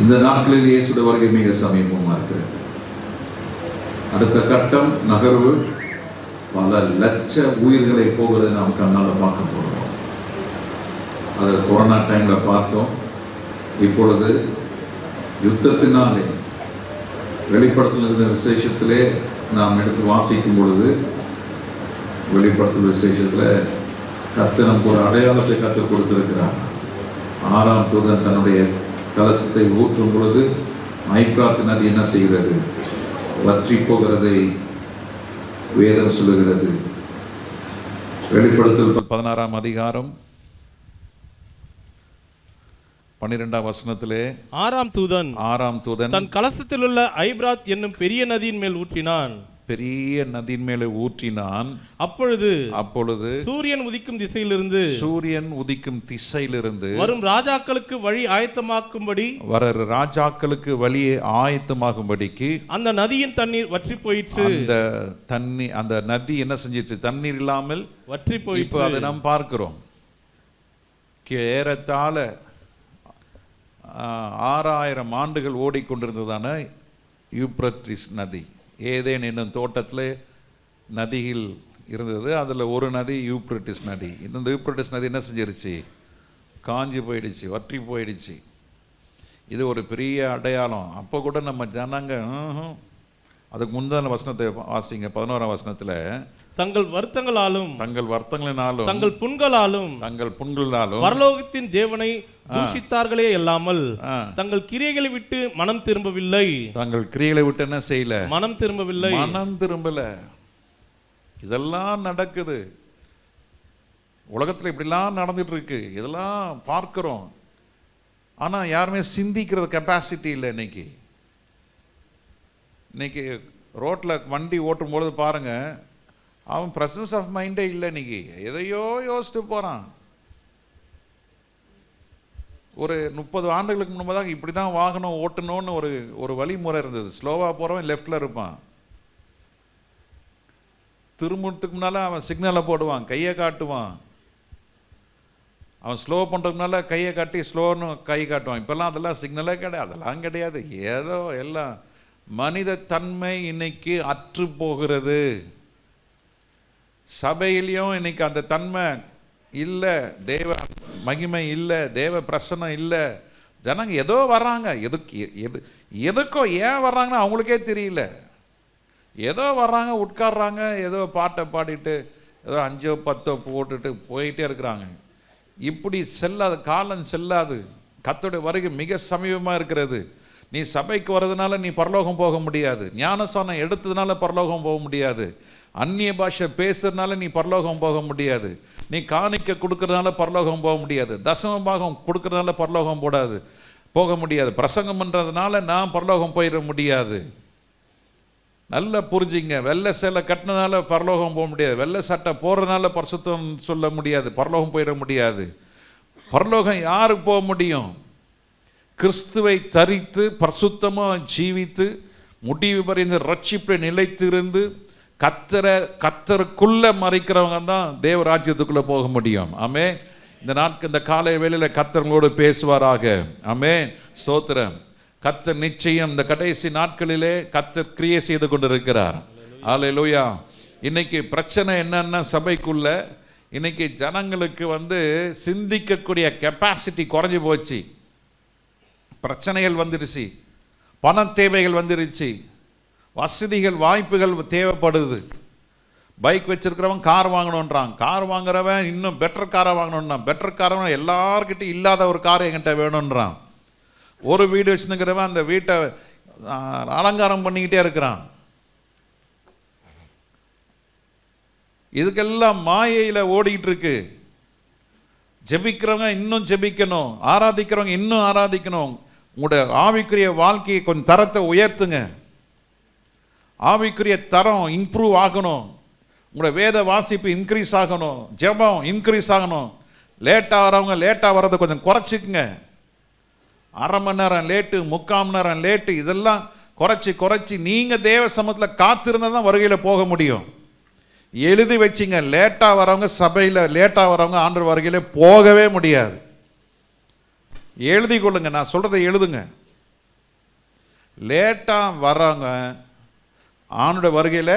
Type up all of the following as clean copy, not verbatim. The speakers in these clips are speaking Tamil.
இந்த நாட்களில் இயேசுடைய வருகை மிக சமீபமாக இருக்கிறது. அடுத்த கட்டம் நகர்வு, பல லட்ச உயிர்களை போகிறதை நாம் கண்ணால் பார்க்க போகிறோம். அதை கொரோனா டைமில் பார்த்தோம். இப்பொழுது யுத்தத்தினாலே வெளிப்படுத்துகிற விசேஷத்திலே நாம் எடுத்து வாசிக்கும் பொழுது, வெளிப்படுத்தும் விசேஷத்தில் கர்த்தர் நமக்கு ஒரு அடையாளத்தை கற்றுக் கொடுத்திருக்கிறார். 6ஆம் தூதன் தன்னுடைய கலசத்தை ஊற்றும் பொழுது ஐப்ராத் நதி என்ன செய்கிறது? வற்றி போகிறதை வேதம் சொல்லுகிறது. வெளிப்படுத்தல் 16ஆம் அதிகாரம் 12ஆம் வசனத்திலே 6ஆம் தூதன் தன் கலசத்தில் உள்ள ஐப்ராத் என்னும் பெரிய நதியின் மேல் ஊற்றினான். பெரிய நதியின் மேலே ஊற்றினான். அப்பொழுது சூரியன் உதிக்கும் திசையிலிருந்து வரும் ராஜாக்களுக்கு வழி ஆயத்தமாகும்படிக்கு அந்த நதியின் தண்ணீர் வற்றி போயிற்று. அந்த நதி என்ன செஞ்சிச்சு? தண்ணீர் இல்லாமல் வற்றி போயிற்று. இப்போ அதை நாம் பார்க்கிறோம். ஏறத்தாழ 6000 ஆண்டுகள் ஓடிக்கொண்டிருந்ததான யூப்ரட்டிஸ் நதி, ஏதேன் என்னும் தோட்டத்தில் நதிகள் இருந்தது. அதில் ஒரு நதி யூப்ரட்டிஸ் நதி. இந்த யூப்ரட்டிஸ் நதி என்ன செஞ்சிருச்சு? காஞ்சி போயிடுச்சு, வற்றி போயிடுச்சு. இது ஒரு பெரிய அடையாளம். அப்போ கூட நம்ம ஜனங்க அதுக்கு முந்தான வசனத்தை வாசிங்க. 11ஆம் வசனத்தில் தங்கள் வருத்தங்களினாலும் தங்கள் புண்களாலும் பரலோகத்தின் தேவனை தூஷித்தார்களே அல்லாமல் தங்கள் கிரியைகளை விட்டு மனம் திரும்பவில்லை. தங்கள் கிரியைகளை விட்டு என்ன செய்யல? மனம் திரும்பல. இதெல்லாம் நடக்குது உலகத்தில். இப்படிலாம் நடந்துட்டு இருக்கு. இதெல்லாம் பார்க்கிறோம். ஆனா யாருமே சிந்திக்கிறது கெப்பாசிட்டி இல்லை. இன்னைக்கு ரோட்ல வண்டி ஓட்டும் பொழுது பாருங்க, அவன் பிரசன்ஸ் ஆஃப் மைண்டே இல்லை. இன்னைக்கு எதையோ யோசிச்சுட்டு போறான். ஒரு 30 ஆண்டுகளுக்கு முன்பதாக இப்படி தான் வாகனம் ஓட்டணும்னு ஒரு வழிமுறை இருந்தது. ஸ்லோவாக போகிறவன் லெஃப்டில் இருப்பான். திரும்புறதுக்கு முன்னால் அவன் சிக்னலை போடுவான், கையை காட்டுவான். அவன் ஸ்லோ பண்ணுறதுக்கு முன்னால் கையை காட்டி ஸ்லோன்னு கை காட்டுவான். இப்போல்லாம் அதெல்லாம் சிக்னலே கிடையாது. அதெல்லாம் கிடையாது. ஏதோ எல்லாம் மனித தன்மை இன்னைக்கு அற்று போகிறது. சபையிலையும் இன்னைக்கு அந்த தன்மை இல்லை, தேவ மகிமை இல்லை, தேவ பிரசன்னம் இல்லை. ஜனங்க ஏதோ வர்றாங்க, எதுக்கோ ஏன் வர்றாங்கன்னு அவங்களுக்கே தெரியல. ஏதோ வர்றாங்க, உட்கார்றாங்க, ஏதோ பாட்டை பாடிட்டு ஏதோ 5 10 போட்டுட்டு போயிட்டே இருக்கிறாங்க. இப்படி செல்லாது, காலம் செல்லாது. கர்த்தருடைய வருகை மிக சமீபமாக இருக்கிறது. நீ சபைக்கு வர்றதுனால நீ பரலோகம் போக முடியாது. ஞானஸ்நானம் எடுத்ததுனால பரலோகம் போக முடியாது. அந்நிய பாஷை பேசுறதுனால நீ பரலோகம் போக முடியாது. நீ காணிக்க கொடுக்கறதுனால பரலோகம் போக முடியாது. தசம பாகம் கொடுக்கறதுனால பரலோகம் போக முடியாது. பிரசங்கம் பண்றதுனால நான் பரலோகம் போயிட முடியாது. நல்லா புரிஞ்சுங்க. வெள்ளை சேலை கட்டினதுனால பரலோகம் போக முடியாது. வெள்ளை சட்டை போடுறதுனால பரிசுத்தம் சொல்ல முடியாது, பரலோகம் போயிட முடியாது. பரலோகம் யாருக்கு போக முடியும்? கிறிஸ்துவை தரித்து பரிசுத்தமாக ஜீவித்து முடிவு பறிந்து ரட்சிப்பை நிலைத்திருந்து கத்தருக்குள்ள மறைக்கிறவங்க தான் தேவ ராஜ்யத்துக்குள்ள போக முடியும். ஆமே. இந்த காலை வேளையில் கத்தர்களோடு பேசுவாராக. ஆமே. ஸ்தோத்திரம். கத்தர் நிச்சயம் இந்த கடைசி நாட்களிலே கத்தர் கிரியை செய்து கொண்டிருக்கிறார். அல்லேலூயா. இன்னைக்கு பிரச்சனை என்னன்னா, சபைக்குள்ள இன்னைக்கு ஜனங்களுக்கு சிந்திக்கக்கூடிய கெப்பாசிட்டி குறைஞ்சி போச்சு. பிரச்சனைகள் வந்துருச்சு, பண தேவைகள் வந்துருச்சு, வசதிகள் வாய்ப்புகள் தேவைப்படுது. பைக் வச்சிருக்கிறவன் கார் வாங்கணுன்றான், கார் வாங்குறவன் இன்னும் பெட்டர் காரை வாங்கணுன்றான், பெட்டர் காரவன் எல்லார்கிட்டையும் இல்லாத ஒரு காரை என்கிட்ட வேணுன்றான். ஒரு வீடு வச்சுருக்கிறவன் அந்த வீட்டை அலங்காரம் பண்ணிக்கிட்டே இருக்கிறான். இதுக்கெல்லாம் மாயையில் ஓடிக்கிட்டு இருக்கு. ஜெபிக்கிறவங்க இன்னும் ஜெபிக்கணும், ஆராதிக்கிறவங்க இன்னும் ஆராதிக்கணும். உங்களுடைய ஆவிக்குரிய வாழ்க்கையை கொஞ்சம் தரத்தை உயர்த்துங்க. ஆவிக்குரிய தரம் இம்ப்ரூவ் ஆகணும். உங்களுடைய வேத வாசிப்பு இன்க்ரீஸ் ஆகணும், ஜெபம் இன்க்ரீஸ் ஆகணும். லேட்டாக வரவங்க லேட்டாக வர்றதை கொஞ்சம் குறைச்சிக்குங்க. அரை மணி நேரம் லேட்டு, 3/4 மணி நேரம் லேட்டு, இதெல்லாம் குறைச்சி நீங்கள் தேவ சமூகத்தில் காத்திருந்தால் தான் வருகையில் போக முடியும். எழுதி வச்சிங்க, லேட்டாக வரவங்க சபையில் லேட்டாக வரவங்க ஆண்டவர் வருகையில் போகவே முடியாது. எழுதி கொள்ளுங்க, நான் சொல்கிறத எழுதுங்க. லேட்டாக வர்றவங்க ஆணுடைய வருகையில்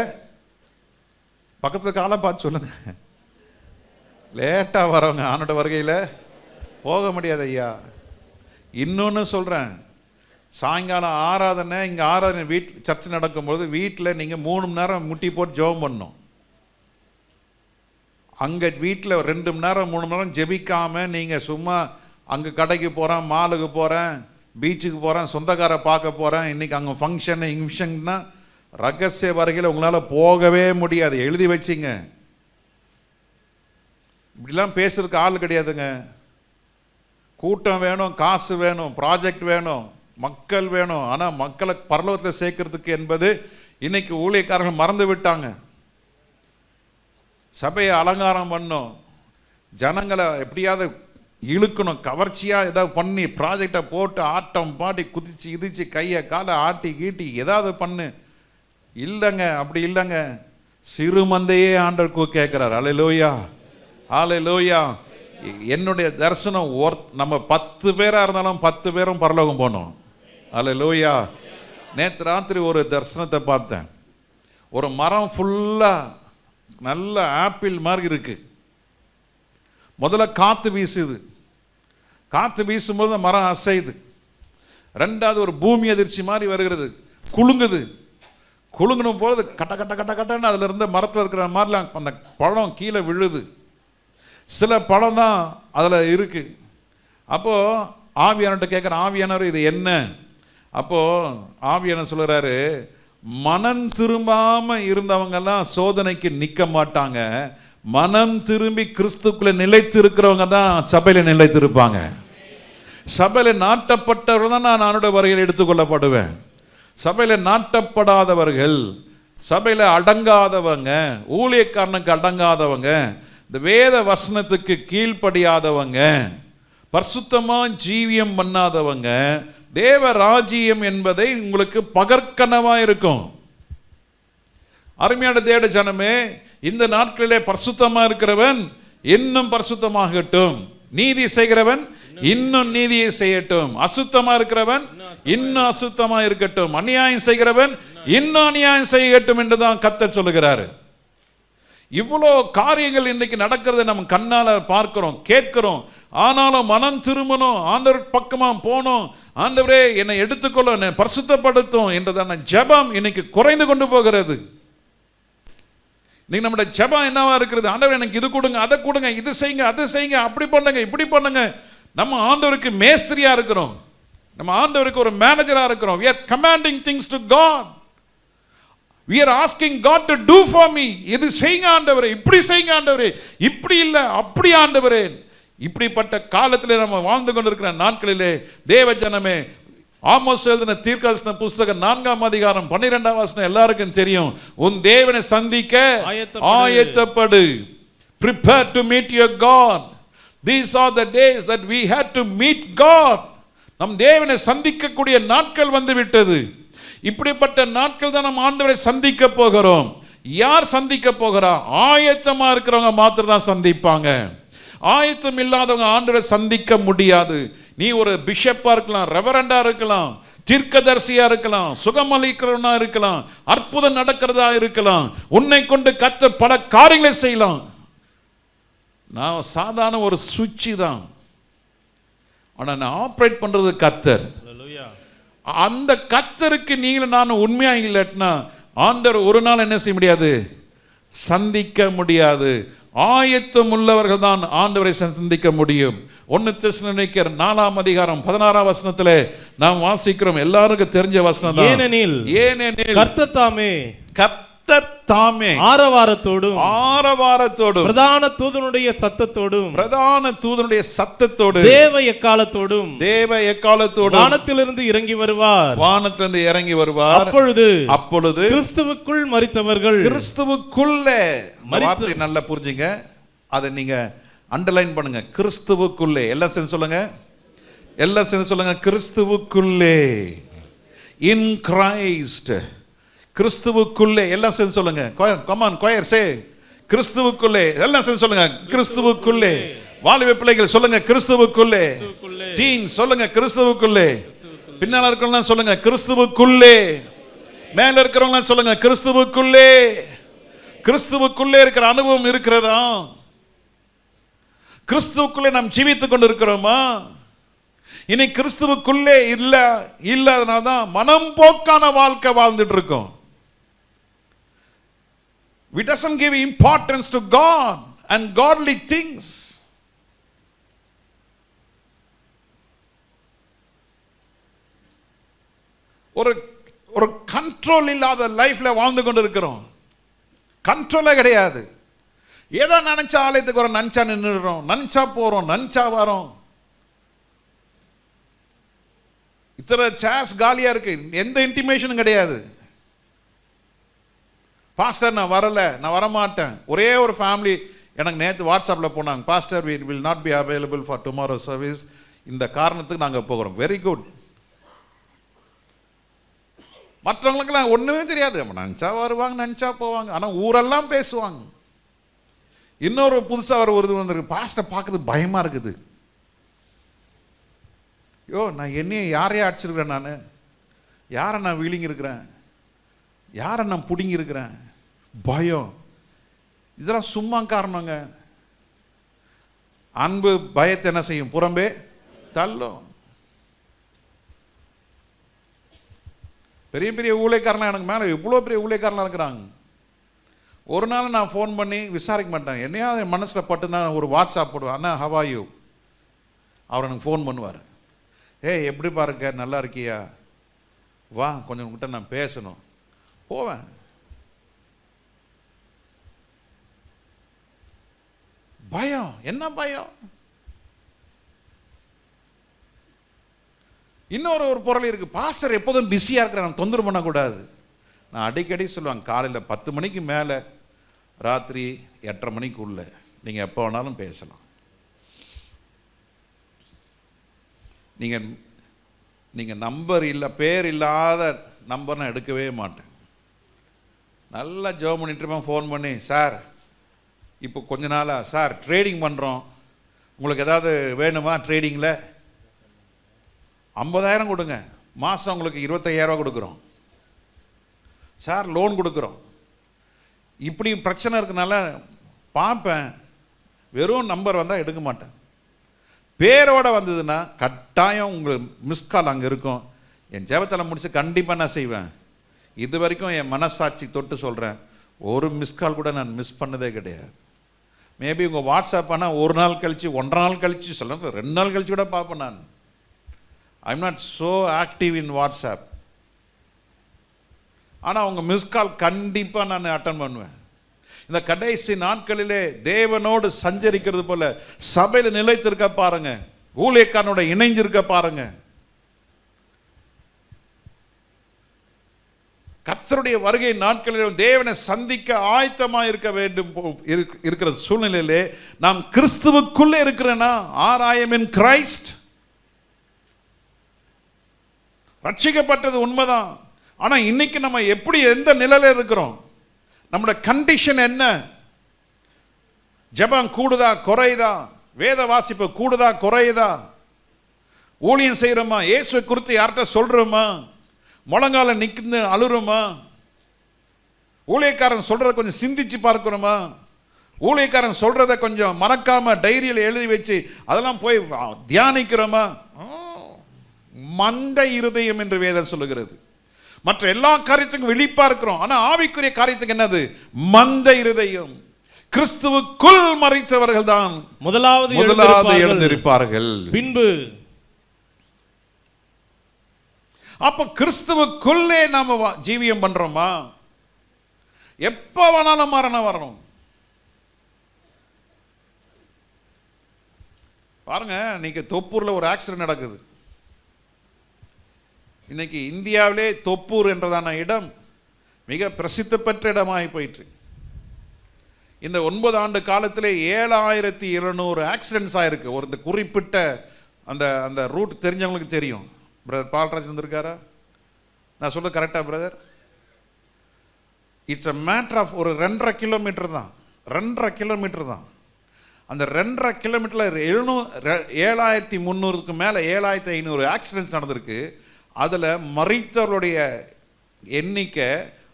பக்கத்தில் காலை பார்த்து சொல்லுங்க. லேட்டாக வரவங்க ஆணுடைய வருகையில் போக முடியாது ஐயா. இன்னொன்று சொல்கிறேன், சாயங்காலம் ஆராதனை, இங்கே ஆராதனை சர்ச்சை நடக்கும்போது வீட்டில் நீங்கள் 3 மணி நேரம் முட்டி போட்டு ஜெபம் பண்ணணும். அங்கே வீட்டில் 2 மணி நேரம் 3 மணி நேரம் ஜெபிக்காமல் நீங்கள் சும்மா அங்கே கடைக்கு போகிறேன், மாலுக்கு போகிறேன், பீச்சுக்கு போகிறேன், சொந்தக்காரை பார்க்க போகிறேன், இன்றைக்கி அங்கே ஃபங்க்ஷனு இங்ஷன்னா ரகசிய வருகையில் உங்களால் போகவே முடியாது. எழுதி வச்சிங்க. இப்படிலாம் பேசுறதுக்கு ஆள் கிடையாதுங்க. கூட்டம் வேணும், காசு வேணும், ப்ராஜெக்ட் வேணும், மக்கள் வேணும். ஆனால் மக்களை பரலோகத்தில் சேர்க்கறதுக்கு என்பது இன்னைக்கு ஊழியக்காரர்கள் மறந்து விட்டாங்க. சபையை அலங்காரம் பண்ணும், ஜனங்களை எப்படியாவது இழுக்கணும், கவர்ச்சியாக ஏதாவது பண்ணி ப்ராஜெக்டை போட்டு ஆட்டம் பாடி குதிச்சு இதிச்சு கையை காலை ஆட்டி கீட்டி ஏதாவது பண்ணு. இல்லைங்க, அப்படி இல்லைங்க. சிறு மந்தையே ஆண்டவர் கேட்குறார். அல்லேலூயா, அல்லேலூயா. என்னுடைய தரிசனம் நம்ம 10 பேராக இருந்தாலும் 10 பேரும் பரலோகம் போனோம். அல்லேலூயா. நேற்று ராத்திரி ஒரு தரிசனத்தை பார்த்தேன். ஒரு மரம் ஃபுல்லாக நல்ல ஆப்பிள் மாதிரி இருக்கு. முதல்ல காற்று வீசுது. காற்று வீசும்போது அந்த மரம் அசையுது. ரெண்டாவது ஒரு பூமி அதிர்ச்சி மாதிரி வருகிறது, குலுங்குது. குலுங்கணும் போது கட்ட கட்ட கட்ட கட்டன்னு அதில் இருந்த மரத்தில் இருக்கிற மாதிரிலாம் அந்த பழம் கீழே விழுது. சில பழம் தான் அதில் இருக்கு. அப்போது ஆவியானவர்கிட்ட கேட்குற, ஆவியானவர் இது என்ன? அப்போது ஆவியானவர் சொல்கிறாரு, மனம் திரும்பாமல் இருந்தவங்கெல்லாம் சோதனைக்கு நிற்க மாட்டாங்க, மனம் திரும்பி கிறிஸ்துக்குள்ள நிலைத்து இருக்கிறவங்க தான் சபையில் நிலைத்து இருப்பாங்க. சபையில் நாட்டப்பட்டவர்கள் தான் நான் அவனுடைய வருகையில் எடுத்துக்கொள்ளப்படுவேன். சபையில் நாட்டப்படாதவர்கள், சபையில் அடங்காதவங்க, ஊழியக்காரனுக்கு அடங்காதவங்க, இந்த வேத வசனத்துக்கு கீழ்ப்படியாதவங்க, பரிசுத்தமாக ஜீவியம் பண்ணாதவங்க, தேவ ராஜ்யம் என்பதை உங்களுக்கு பகற்கனவா இருக்கும். அருமையான தேவ ஜனமே, இந்த நாட்களிலே பரிசுத்தமா இருக்கிறவன் இன்னும் பரிசுத்தமாகட்டும், நீதி செய்கிறவன் இன்னும் நீதியை செய்யட்டும், அசுத்தமா இருக்கிறவன் இன்னும் அசுத்தமா இருக்கட்டும், அநியாயம் செய்கிறவன் இன்னும் அநியாயம் செய்யட்டும் என்றுதான் கர்த்தர் சொல்லுகிறாரு. இவ்வளோ காரியங்கள் இன்னைக்கு நடக்கிறத நம்ம கண்ணால பார்க்கிறோம், கேட்கிறோம். ஆனாலும் மனம் திரும்பணும், ஆண்டவர் பக்கமா போனோம், ஆண்டவரே என்னை எடுத்துக்கொள்ள, என்னை பரிசுத்தப்படுத்தும் என்றதான ஜெபம் இன்னைக்கு குறைந்து கொண்டு போகிறது. இன்னைக்கு நம்முடைய ஜெபம் என்னவா இருக்கிறது? ஆண்டவர் எனக்கு இது கொடுங்க, அதை கொடுங்க, இது செய்யுங்க, அது செய்யுங்க, அப்படி பண்ணுங்க, இப்படி பண்ணுங்க. நம்ம ஆண்டவருக்கு மேஸ்திரியா இருக்கிறோம், நம்ம ஆண்டவருக்கு ஒரு மேனேஜரா இருக்கிறோம். we are commanding things to God, we are asking God to do for me. இது செய்யுங்க ஆண்டவரே, இப்படி செய்யுங்க ஆண்டவரே, இப்படி இல்லை அப்படி ஆண்டவரே. இப்படிப்பட்ட காலத்தில் நம்ம வாழ்ந்து கொண்டிருக்கிற நாட்களிலே தேவ ஜனமே, ஆமோஸ் எழுதின தீர்க்கதரிசன புஸ்தகம் 4ஆம் அதிகாரம் 12ஆம் வசனம் எல்லாருக்கும் தெரியும். உன் தேவனை சந்திக்க ஆயத்தப்படு. Prepare to meet your God. These are the days that we had to meet God. நம் தேவனை சந்திக்கக்கூடிய நாட்கள் வந்து விட்டது. இப்படிப்பட்ட நாட்கள் தான் நம்ம ஆண்டவரை சந்திக்க போகிறோம். யார் சந்திக்க போகிறா? ஆயத்தமா இருக்கிறவங்க மாத்திரம் தான் சந்திப்பாங்க. ஆயத்தம் இல்லாதவங்க ஆண்டவரை சந்திக்க முடியாது. நீ ஒரு பிஷப்பா இருக்கலாம், ரெவரண்டா இருக்கலாம், தீர்க்கதரிசியா இருக்கலாம், சுகமளிக்கிறவனா இருக்கலாம், அற்புதம் நடக்கிறதா இருக்கலாம், உன்னை கொண்டு கர்த்தர் பல காரியங்களை செய்யலாம். நான் சாதாரண ஒரு சுவிட்ச் தான், ஆனா நான் ஆப்ரேட் பண்றது கர்த்தர். அந்த கர்த்தருக்கு நீங்களும் நான் உண்மையா இல்லைன்னா ஆண்டவர் ஒரு நாள் என்ன செய்ய முடியாது? சந்திக்க முடியாது. ஆயத்தம் உள்ளவர்கள் தான் ஆண்டவரை சந்திக்க முடியும். 1 தெசலோனிக்கேயர் 4ஆம் அதிகாரம் 16ஆம் வசனத்திலே நாம் வாசிக்கிறோம், எல்லாருக்கும் தெரிஞ்ச வசனம் தான். ஏனெனில் கர்த்தர் தாமே ஆரவாரத்தோடும் பிரதான தூதனுடைய சத்தத்தோடு தேவ எக்காலத்தோடும் வானத்திலிருந்து இறங்கி வருவார். அப்பொழுது கிறிஸ்துவுக்குள் மரித்தவர்கள், கிறிஸ்துவுக்குள்ளே, வார்த்தை நல்லா புரிஞ்சுங்க, அதை நீங்க அண்டர்லைன் பண்ணுங்க. கிறிஸ்துவுக்குள்ளே, எல்லாம் சேர்ந்து சொல்லுங்க, எல்லாம் சேர்ந்து சொல்லுங்க, கிறிஸ்துவுக்குள்ளே, இன் கிரைஸ்ட், கிறிஸ்துவுக்குள்ளே, எல்லாம் சேர்ந்து சொல்லுங்க. கம் ஆன் choir, say கிறிஸ்துவுக்குள்ளே, எல்லாம் சேர்ந்து சொல்லுங்க, கிறிஸ்துவுக்குள்ளே. வாலிப பிள்ளைகள் சொல்லுங்க, கிறிஸ்துவுக்குள்ளே. டீன் சொல்லுங்க, கிறிஸ்துவுக்குள்ளே. பின்னால இருக்கிறவங்க சொல்லுங்க கிறிஸ்துவுக்குள்ளே. மேல இருக்கிறவங்க சொல்லுங்க கிறிஸ்துவுக்குள்ளே. கிறிஸ்துவுக்குள்ளே இருக்கிற அனுபவம் இருக்கிறதா? கிறிஸ்துவுக்குள்ளே நாம் ஜீவித்துக் கொண்டு இருக்கிறோமா? இனி கிறிஸ்துவுக்குள்ளே இல்லாதனால்தான் மனம் போக்கான வாழ்க்கை வாழ்ந்துட்டு இருக்கோம். We doesn't give importance to God and godly things. ஒரு கண்ட்ரோல் இல்லாத லைஃப்ல வாழ்ந்து கொண்டு இருக்கிறோம். கண்ட்ரோலே கிடையாது. ஏதோ நினைச்சா ஆலயத்துக்கு வரோம், நினைச்சா நின்றுடுறோம், நினைச்சா போறோம், நினைச்சா வரோம். இத்தனை சேர்ஸ் காலியா இருக்கு, எந்த இன்டிமேஷனும் கிடையாது. பாஸ்டர் நான் வரல, நான் வரமாட்டேன். ஒரே ஒரு ஃபேமிலி எனக்கு நேற்று வாட்ஸ்அப்பில் போனாங்க, pastor we will not be available for tomorrow service, இந்த காரணத்துக்கு நாங்கள் போகிறோம். Very good. மற்றவங்களுக்கெல்லாம் ஒன்றுமே தெரியாது, நினச்சா வருவாங்க, நினச்சா போவாங்க, ஆனால் ஊரெல்லாம் பேசுவாங்க. இன்னொரு புதுசாக ஒரு வந்துருக்கு, பாஸ்டர் பார்க்குறது பயமாக இருக்குது. யோ நான் என்னையே யாரையே அடிச்சிருக்கிறேன், நான் யாரை நான் விழுங்கிருக்கிறேன், யாரை நான் பிடுங்கி இருக்கிறேன், பயம். இதெல்லாம் சும்மா காரணங்க. அன்பு பயத்தை என்ன செய்யும்? புறம்பே தள்ளும். பெரிய பெரிய ஊழியக்காரலாம் எனக்கு மேலே இவ்வளோ பெரிய ஊழியக்காரலாம் இருக்கிறாங்க. ஒரு நாள் நான் ஃபோன் பண்ணி விசாரிக்க மாட்டேன், என்னையா என் மனசில் பட்டுனா ஒரு வாட்ஸ்அப் போடுவேன், அண்ணா ஹவ் ஆர் யூ. அவர் எனக்கு ஃபோன் பண்ணுவார், ஏய் எப்படி பாருங்க, நல்லா இருக்கியா, வா கொஞ்சம் கிட்ட நான் பேசணும். போவேன். பயம் என்ன பயம்? இன்னொரு பொருள் இருக்கு, பாஸ்டர் எப்போதும் பிஸியா இருக்கிறான், தொந்தரவு பண்ணக்கூடாது. நான் அடிக்கடி சொல்லுவாங்க, காலையில் 10 மணிக்கு மேலே ராத்திரி 8:30 மணிக்குள்ள நீங்க எப்போ வேணாலும் பேசலாம். நீங்க நம்பர் இல்லை, பேர் இல்லாத நம்பர் நான் எடுக்கவே மாட்டேன். நல்லா ஜோம் பண்ணிட்டு இருப்பேன். ஃபோன் பண்ணி, சார் இப்போ கொஞ்ச நாளாக சார் ட்ரேடிங் பண்ணுறோம், உங்களுக்கு ஏதாவது வேணுமா? ட்ரேடிங்கில் 50,000 கொடுங்க, மாதம் உங்களுக்கு 25,000 கொடுக்குறோம் சார், லோன் கொடுக்குறோம். இப்படி பிரச்சனை இருக்கனால பார்ப்பேன், வெறும் நம்பர் வந்தால் எடுக்க மாட்டேன். பேரோட வந்ததுன்னா கட்டாயம் உங்களுக்கு மிஸ்கால் அங்கே இருக்கும். என் ஜெபத்தில் முடிச்சு கண்டிப்பாக நான் செய்வேன். இது வரைக்கும் என் மனசாட்சி தொட்டு சொல்கிறேன், ஒரு மிஸ்கால் கூட நான் மிஸ் பண்ணதே கிடையாது. மேபி உங்கள் வாட்ஸ்அப் ஆனால் ஒரு நாள் கழித்து, 1.5 நாள் கழித்து, சொல்லுங்க 2 நாள் கழிச்சு கூட பார்ப்பேன். நான் I am not so active in WhatsApp. ஆனால் உங்கள் மிஸ்கால் கண்டிப்பாக நான் அட்டன் பண்ணுவேன். இந்த கடைசி நாட்களிலே தேவனோடு சஞ்சரிக்கிறது போல சபையில் நிலைத்திருக்க பாருங்க, ஊழியக்காரனோட இணைஞ்சிருக்க பாருங்க. கர்த்தருடைய வருகை நாட்களில் தேவனை சந்திக்க ஆயத்தமாக இருக்க வேண்டும். இருக்கிற சூழ்நிலையிலே நாம் கிறிஸ்துவுக்குள்ளே இருக்கிறேன்னா, ஆர் இன் கிரைஸ்ட். ரட்சிக்கப்பட்டது உண்மைதான், ஆனா இன்னைக்கு நம்ம எப்படி எந்த நிலையில இருக்கிறோம்? நம்முடைய கண்டிஷன் என்ன? ஜெபம் கூடுதா குறையுதா? வேத வாசிப்பு கூடுதா குறையுதா? ஊழியம் செய்யறோமா? இயேசுவை குறித்து யார்கிட்ட சொல்றோமா? முழங்கால நிற்கிந்து அழுறோமா? ஊழியக்காரன் சொல்றத கொஞ்சம் சிந்திச்சு பார்க்கிறோமா? ஊழியக்காரன் சொல்றத கொஞ்சம் மறக்காம டைரியில் எழுதி வச்சு அதெல்லாம் போய் தியானிக்கிறோமா? மந்த இருதயம் என்று வேதம் சொல்லுகிறது. மற்ற எல்லா காரியத்துக்கும் விழிப்பா இருக்கிறோம், ஆனா ஆவிக்குரிய காரியத்துக்கு என்னது? மந்த இருதயம். கிறிஸ்துவுக்குள் மரித்தவர்கள் தான் முதலாவது எழுந்திருப்பார்கள். பின்பு அப்ப கிறிஸ்துவுக்குள்ளே நாம ஜீவியம் பண்றோமா? எப்ப வேணாலும் மரணம் வரணும். பாருங்க, இன்னைக்கு தொப்பூர்ல ஒரு ஆக்சிடென்ட் நடக்குது. இன்னைக்கு இந்தியாவிலே தொப்பூர் என்றதான இடம் மிக பிரசித்தி பெற்ற இடமாகி போயிட்டு. இந்த 9 ஆண்டு காலத்திலே 7700 ஆக்சிடென்ட்ஸ் ஆயிருக்கு. ஒரு குறிப்பிட்ட அந்த அந்த ரூட் தெரிஞ்சவங்களுக்கு தெரியும். பிரதர் பால்ராஜ் வந்திருக்காரா? நான் சொல்ல கரெக்டா brother? It's a matter of ஒரு 2.5 கிலோமீட்டர் தான். 2.5 கிலோமீட்டர் தான். அந்த 2.5 கிலோமீட்டரில் 7300க்கு மேலே 7500 ஆக்சிடென்ட்ஸ் நடந்திருக்கு. அதில் மரித்தவர்களுடைய எண்ணிக்கை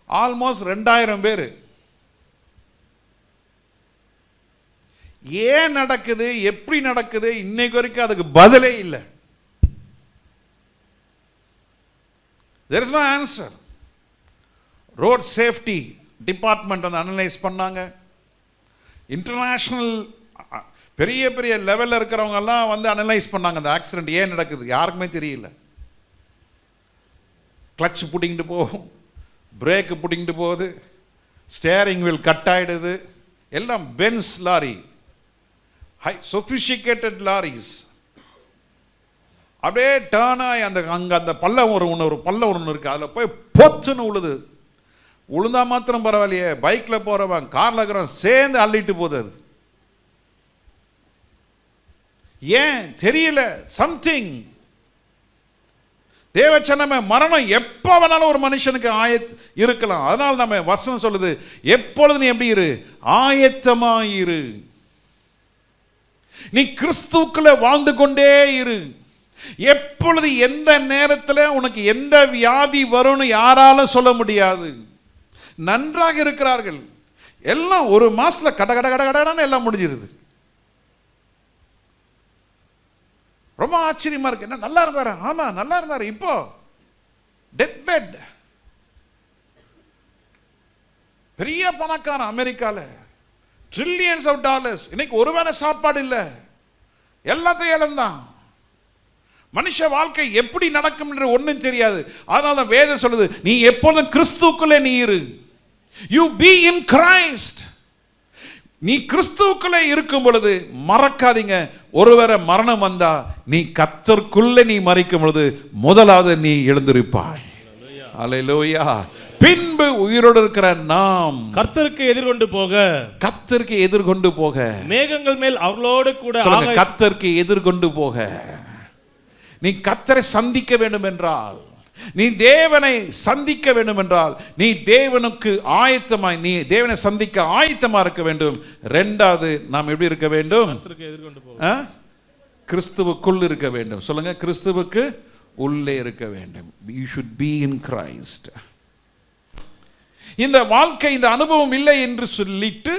ஆல்மோஸ்ட் 2000 பேர். ஏன் நடக்குது, எப்படி நடக்குது, இன்னைக்கு வரைக்கும் அதுக்கு பதிலே இல்லை. There is no answer. Road safety department வந்து அனலைஸ் பண்ணாங்க. இன்டர்நேஷ்னல் பெரிய பெரிய லெவலில் இருக்கிறவங்க எல்லாம் வந்து அனலைஸ் பண்ணாங்க. அந்த ஆக்சிடென்ட் ஏன் நடக்குது யாருக்குமே தெரியல. கிளட்ச் பிடிங்கிட்டு போகும், பிரேக்கு பிடிங்கிட்டு போகுது, ஸ்டேரிங் வீல் கட் ஆகிடுது. எல்லாம் Benz lorry, high sophisticated lorries. அப்படியே டேர்ன் ஆகி அங்கே அந்த பள்ளம் ஒரு பள்ளம் ஒன்று இருக்குது, அதில் போய் பொத்துன்னு உழுது. உளுந்தா மாத்திரம் பரவாயில்லையே, பைக்கில் போகிறவன் காரில் இருக்கிறவன் சேர்ந்து அள்ளிட்டு போகுது. அது ஏன் தெரியல. சம்திங். தேவச்சனமே மரணம் எப்போ வேணாலும் ஒரு மனுஷனுக்கு இருக்கலாம். அதனால நம்ம வசனம் சொல்லுது, எப்பொழுது நீ எப்படி இரு, ஆயத்தமாயிரு. நீ கிறிஸ்துவுக்குள்ள வாழ்ந்து கொண்டே இரு. எப்பொழுது எந்த நேரத்தில் உனக்கு எந்த வியாதி வரும்னு யாராலும் சொல்ல முடியாது. நன்றாக இருக்கிறார்கள், எல்லாம் ஒரு மாசத்துல கட கட கட கடன்னு எல்லாம் முடிஞ்சிருது. ரொம்ப ஆச்சரியமா இருக்கு. என்ன நல்லா இருந்தாரு? ஆமா நல்லா இருந்தாரு. இப்போ டெத் பெட். பெரிய பணக்காரன் அமெரிக்கால, ட்ரில்லியன்ஸ் ஆஃப் டாலர்ஸ். இன்னைக்கு ஒருவேளை சாப்பாடு இல்லை, எல்லாத்தையும் இழந்தான். மனுஷ வாழ்க்கை எப்படி நடக்கும் என்று ஒன்றும் தெரியாது. அதனால தான் வேதம் சொல்லுது, நீ எப்பொழுதும் கிறிஸ்துவுக்குள்ளே நீ இரு. You be in Christ. நீ கிறிஸ்துவுக்குள்ளே இருக்கும் பொழுது மறக்காதீங்க, ஒருவேளை மரணம் வந்தா நீ கர்த்தருக்குள்ளே நீ மரிக்கும் பொழுது முதலாவது நீ எழுந்திருப்பாய். அல்லேலூயா. பின்பு உயிரோடு இருக்கிற நாம் கர்த்தருக்கு எதிர்கொண்டு போக, கர்த்தருக்கு எதிர்கொண்டு போக, மேகங்கள் மேல் அவளோடு கூட கர்த்தருக்கு எதிர்கொண்டு போக. நீ கர்த்தரை சந்திக்க வேண்டும் என்றால், நீ தேவனை சந்திக்க வேண்டும் என்றால், நீ தேவனுக்கு ஆயத்தமாய், நீ தேவனை சந்திக்க ஆயத்தமா இருக்க வேண்டும். ரெண்டாவது நாம் எப்படி இருக்க வேண்டும்? கிறிஸ்துவுக்குள் இருக்க வேண்டும். சொல்லுங்க, கிறிஸ்துவுக்கு உள்ளே இருக்க வேண்டும். You should be in Christ. இந்த வாழ்க்கை, இந்த அனுபவம் இல்லை என்று சொல்லிட்டு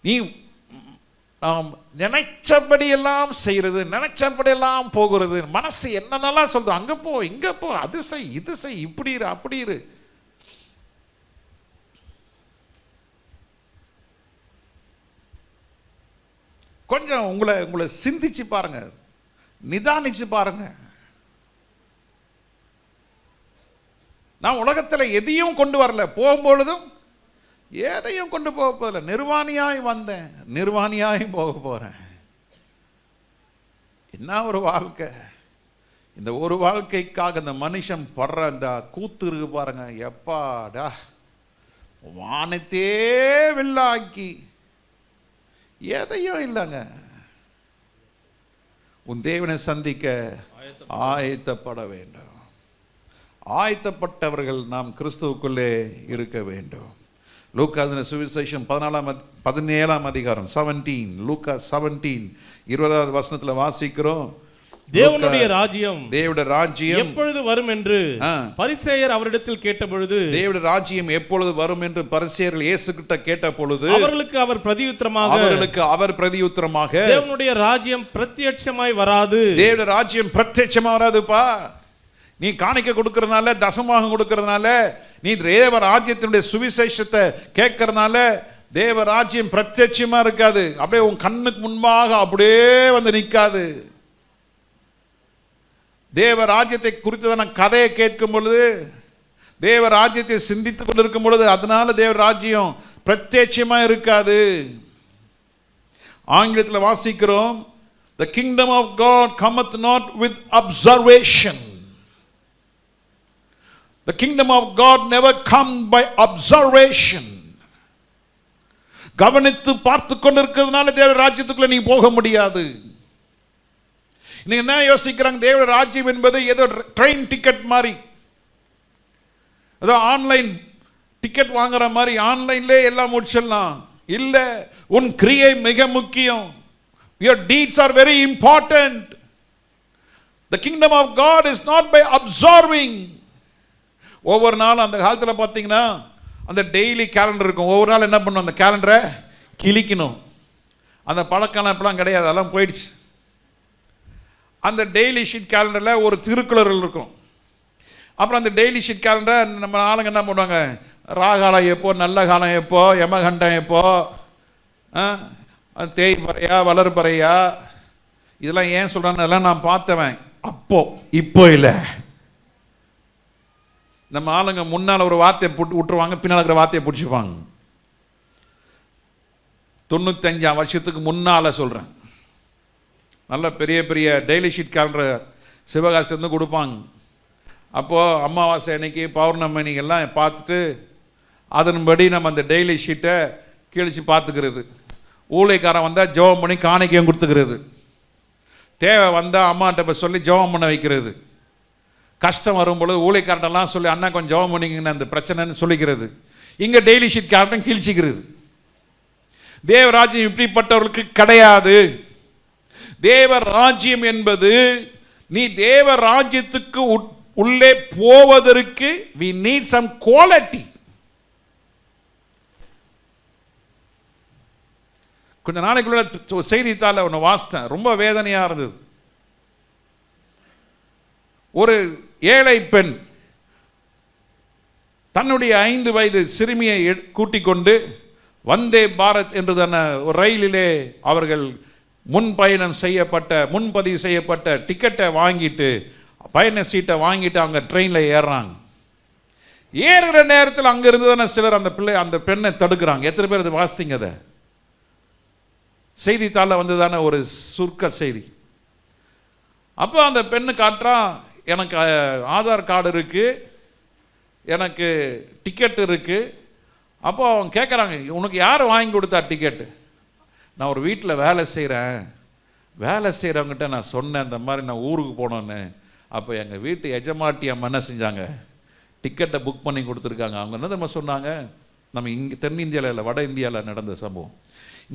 நீ நினைச்சபடி எல்லாம் செய்யறது, நினைச்சபடி எல்லாம் போகிறது, மனசு என்னென்னலாம் சொல்றது, அங்க போ இங்க போ, அது செய் இது செய், இப்படி இரு அப்படி இரு. கொஞ்சம் உங்களை சிந்திச்சு பாருங்க, நிதானிச்சு பாருங்க. நான் உலகத்தில் எதையும் கொண்டு வரல, போகும்பொழுதும் எதையும் கொண்டு போக போகல. நிர்வாணியாய் வந்தேன், நிர்வாணியாய் போக போறேன். என்ன ஒரு வாழ்க்கை! இந்த ஒரு வாழ்க்கைக்காக இந்த மனுஷன் படுற அந்த கூத்து இருக்கு பாருங்க. எப்பாடா, வானத்தே வில்லாக்கி எதையும் இல்லைங்க. உன் தேவனை சந்திக்க ஆயத்தப்பட வேண்டும். ஆயத்தப்பட்டவர்கள் நாம் கிறிஸ்துவுக்குள்ளே இருக்க வேண்டும். லூக்கா சுவிசேஷம் 17ஆம் அதிகாரம் 17, லூக்கா 17 20வது வசனத்துல வாசிக்கிறோம். தேவனுடைய ராஜ்யம், தேவனுடைய ராஜ்யம் எப்பொழுது வரும் என்று பரிசேயர் அவரிடத்தில் கேட்டபொழுது, தேவனுடைய ராஜ்யம் எப்பொழுது வரும் என்று பரிசேயர்கள் இயேசு கிட்ட கேட்ட பொழுது, அவர்களுக்கு அவர் பிரதியுத்தரமாக தேவனுடைய ராஜ்யம் பிரத்யட்சமாய் வராது. தேவனுடைய ராஜ்யம் பிரத்யட்சமா வராதுப்பா. நீ காணிக்க கொடுக்கறதுனால, தசமாகம் கொடுக்கறதுனால, நீ தேவ ராஜ்யத்தினுடைய சுவிசேஷத்தை கேட்கறதுனால தேவ ராஜ்யம் பிரத்யட்சமா இருக்காது. அப்படியே உன் கண்ணுக்கு முன்பாக அப்படியே வந்து நிற்காது. தேவ ராஜ்யத்தை குறித்ததான கதையை கேட்கும் பொழுது, தேவ ராஜ்யத்தை சிந்தித்துக் கொண்டிருக்கும் பொழுது, அதனால தேவ ராஜ்யம் பிரத்யட்சமா இருக்காது. ஆங்கிலத்தில் வாசிக்கிறோம், the kingdom of God cometh not with observation. The kingdom of God never come by observation. கவனித்து பார்த்து கொண்டிருக்கிறதுனால தேவ ராஜ்யத்துக்குள்ள நீ போக முடியாது. நீங்க என்ன யோசிக்கிறாங்க? தேவ ராஜ்யம் என்பது ஏதோ ட்ரெயின் டிக்கெட் மாதிரி, ஏதோ ஆன்லைன் டிக்கெட் வாங்குற மாதிரி ஆன்லைன்ல எல்லாம் முடிச்சிடலாம். இல்ல, உன் கிரியை மிக முக்கியம். Your deeds are very important. The kingdom of God is not by absorbing. ஒவ்வொரு நாளும் அந்த காலத்தில் பார்த்தீங்கன்னா அந்த டெய்லி கேலண்டர் இருக்கும். ஒவ்வொரு நாள் என்ன பண்ணணும், அந்த கேலண்டரை கிழிக்கணும். அந்த பழக்கம் இப்பெல்லாம் கிடையாது, அதெல்லாம் போயிடுச்சு. அந்த டெய்லி ஷீட் கேலண்டரில் ஒரு திருக்குறள் இருக்கும். அப்புறம் அந்த டெய்லி ஷீட் கேலண்டரை நம்ம ஆளுங்க என்ன பண்ணுவாங்க, ராகாலம் எப்போ, நல்ல காலம் எப்போ, யமகண்டம் எப்போ, தேய் பறையா வளர் பறையா, இதெல்லாம் ஏன் சொல்கிறான்னு அதெல்லாம் நான் பார்த்தவன். அப்போ இப்போ இல்லை. நம்ம ஆளுங்க முன்னால் ஒரு வார்த்தையை போட்டு விட்டுருவாங்க, பின்னால் இருக்கிற வார்த்தையை பிடிச்சிப்பாங்க. 95 வருஷத்துக்கு முன்னால் சொல்கிறேன், நல்ல பெரிய பெரிய டெய்லி ஷீட் கேலண்டர் சிவகாசிலேருந்து கொடுப்பாங்க. அப்போது அமாவாசை அன்னைக்கு பௌர்ணமி அன்னைக்கெல்லாம் பார்த்துட்டு அதன்படி நம்ம அந்த டெய்லி ஷீட்டை கிழிச்சு பார்த்துக்கிறது. ஊழியக்காரன் வந்தால் ஜெபம் பண்ணி காணிக்கையும் கொடுத்துக்கிறது. தேவை வந்தால் அம்மாட்ட போய் சொல்லி ஜெபம் பண்ண வைக்கிறது. கஷ்டம் வரும்பொழுது ஊழியக்காரட்டெல்லாம் சொல்லி அண்ணா கொஞ்சம் ஜெபம் பண்ணிங்கன்னு அந்த பிரச்சனைன்னு சொல்லிக்கிறது. இங்கே டெய்லி ஷீட் கேலண்டரும் கிழிச்சிக்கிறது. தேவராஜ்யம் இப்படிப்பட்டவர்களுக்கு கிடையாது. தேவ ராஜ்யம் என்பது, நீ தேவ ராஜ்யத்துக்கு உள்ளே போவதற்கு we need some quality. கொஞ்ச நாளைக்குள்ள செய்தித்தாள ஒன்று வாசித்தேன், ரொம்ப வேதனையாக இருந்தது. ஒரு ஏழை பெண் தன்னுடைய 5 வயது சிறுமியை கூட்டிக் கொண்டு வந்தே பாரத் என்றதான ஒரு ரயிலிலே அவர்கள் முன்பதிவு செய்யப்பட்ட டிக்கெட்டை வாங்கிட்டு, பயண சீட்டை வாங்கிட்டு அவங்க ட்ரெயினில் ஏறுறாங்க. ஏறுகிற நேரத்தில் அங்கே இருந்ததான சிலர் அந்த பெண்ணை தடுக்கிறாங்க. எத்தனை பேர் இது வாசித்தீங்க? அதை செய்தித்தாளில் வந்ததான ஒரு சுருக்க செய்தி. அப்போ அந்த பெண்ணு காட்டுறா, எனக்கு ஆதார் கார்டு இருக்குது, எனக்கு டிக்கெட் இருக்குது. அப்போ அவங்க கேட்குறாங்க, உனக்கு யார் வாங்கி கொடுத்தா டிக்கெட்டு? நான் ஒரு வீட்டில் வேலை செய்கிறவங்ககிட்ட நான் சொன்னேன் இந்த மாதிரி நான் ஊருக்கு போனோன்னு. அப்போ எங்கள் வீட்டு எஜமாட்டி அம்மா என்ன செஞ்சாங்க, டிக்கெட்டை புக் பண்ணி கொடுத்துருக்காங்க. அவங்க என்ன நம்ம சொன்னாங்க, நம்ம இங்கே தென்னிந்தியாவில் இல்லை, வட இந்தியாவில் நடந்த சம்பவம்.